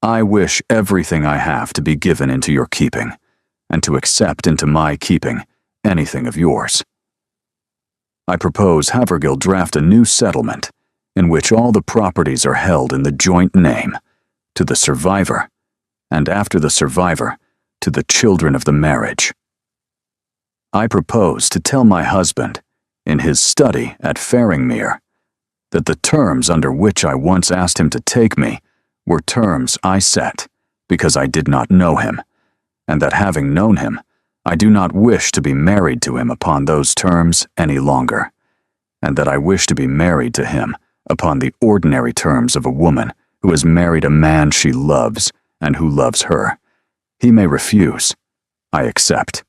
I wish everything I have to be given into your keeping, and to accept into my keeping anything of yours. I propose Havergill draft a new settlement in which all the properties are held in the joint name, to the survivor, and after the survivor, to the children of the marriage. I propose to tell my husband, in his study at Faringmere, that the terms under which I once asked him to take me were terms I set because I did not know him, and that having known him, I do not wish to be married to him upon those terms any longer, and that I wish to be married to him upon the ordinary terms of a woman who has married a man she loves and who loves her. He may refuse. I accept.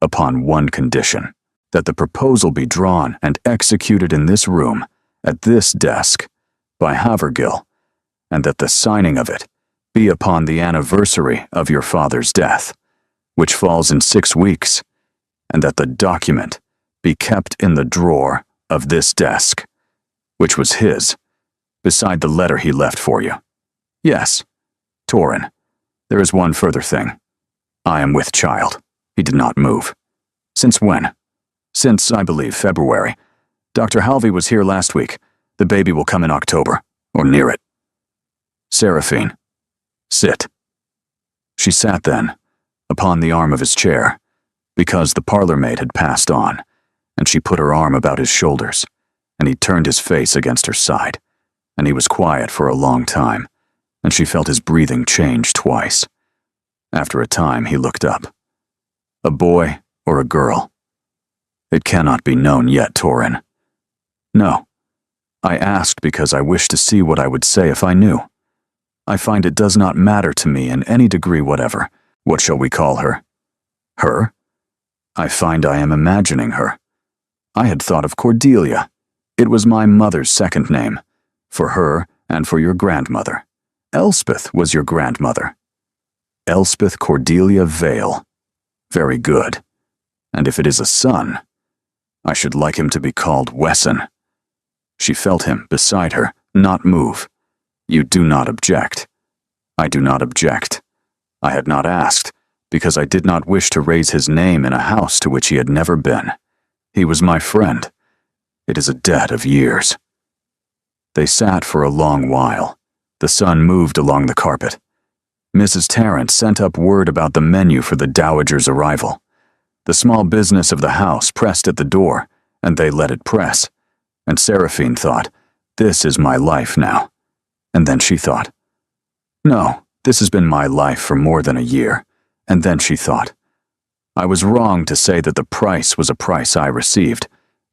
Upon one condition, that the proposal be drawn and executed in this room, at this desk, by Havergill, and that the signing of it be upon the anniversary of your father's death, which falls in 6 weeks, and that the document be kept in the drawer of this desk, which was his, beside the letter he left for you. Yes, Torin, there is one further thing. I am with child. He did not move. Since when? Since, I believe, February. Dr. Halvey was here last week. The baby will come in October, or near it. Seraphine, sit. She sat then, upon the arm of his chair, because the parlor maid had passed on, and she put her arm about his shoulders, and he turned his face against her side, and he was quiet for a long time, and she felt his breathing change twice. After a time, he looked up. A boy or a girl? It cannot be known yet, Torin. No. I asked because I wished to see what I would say if I knew. I find it does not matter to me in any degree whatever. What shall we call her? Her? I find I am imagining her. I had thought of Cordelia. It was my mother's second name, for her and for your grandmother. Elspeth was your grandmother. Elspeth Cordelia Vale. Very good. And if it is a son, I should like him to be called Wesson. She felt him beside her, not move. You do not object. I do not object. I had not asked, because I did not wish to raise his name in a house to which he had never been. He was my friend. It is a debt of years. They sat for a long while. The sun moved along the carpet. Mrs. Tarrant sent up word about the menu for the dowager's arrival. The small business of the house pressed at the door, and they let it press. And Seraphine thought, this is my life now. And then she thought, no, This has been my life for more than a year. And then she thought, I was wrong to say that the price was a price I received.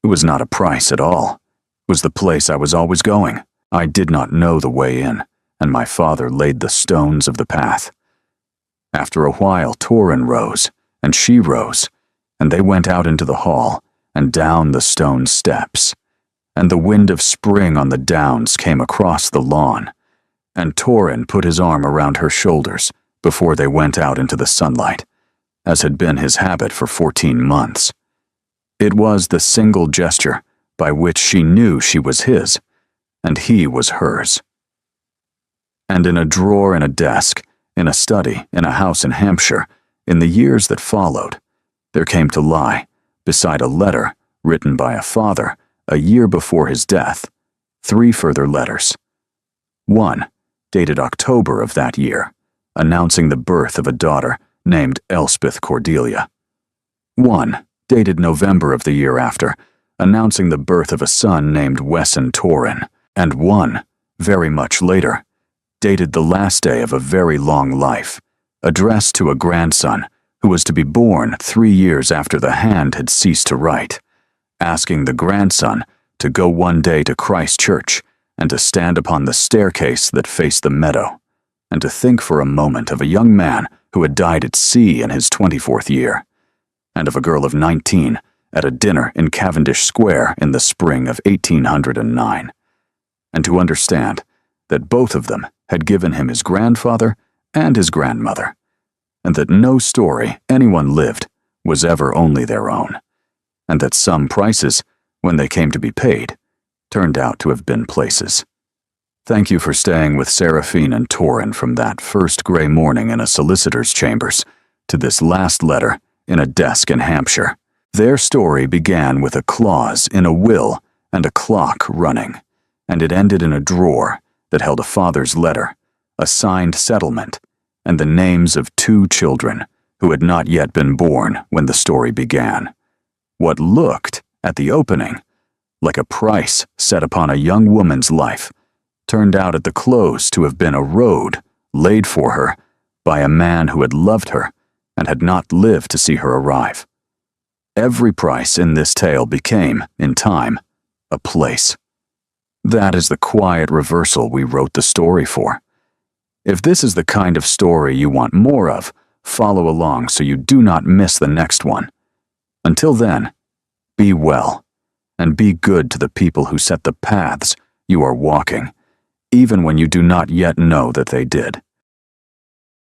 It was not a price at all. It was the place I was always going. I did not know the way in, and my father laid the stones of the path. After a while, Torin rose, and she rose, and they went out into the hall and down the stone steps. And the wind of spring on the downs came across the lawn, and Torin put his arm around her shoulders before they went out into the sunlight, as had been his habit for 14 months. It was the single gesture by which she knew she was his, and he was hers. And in a drawer in a desk, in a study, in a house in Hampshire, in the years that followed, there came to lie, beside a letter written by a father a year before his death, 3 further letters. One, dated October of that year, announcing the birth of a daughter named Elspeth Cordelia. One, dated November of the year after, announcing the birth of a son named Wesson Torin. And one, very much later, dated the last day of a very long life, addressed to a grandson who was to be born 3 years after the hand had ceased to write, asking the grandson to go one day to Christ Church and to stand upon the staircase that faced the meadow, and to think for a moment of a young man who had died at sea in his 24th year, and of a girl of 19 at a dinner in Cavendish Square in the spring of 1809, and to understand that both of them had given him his grandfather and his grandmother, and that no story anyone lived was ever only their own, and that some prices, when they came to be paid, turned out to have been places. Thank you for staying with Seraphine and Torin from that first gray morning in a solicitor's chambers to this last letter in a desk in Hampshire. Their story began with a clause in a will and a clock running, and it ended in a drawer that held a father's letter, a signed settlement, and the names of 2 children who had not yet been born when the story began. What looked, at the opening, like a price set upon a young woman's life, turned out at the close to have been a road laid for her by a man who had loved her and had not lived to see her arrive. Every price in this tale became, in time, a place. That is the quiet reversal we wrote the story for. If this is the kind of story you want more of, follow along so you do not miss the next one. Until then, be well, and be good to the people who set the paths you are walking, even when you do not yet know that they did.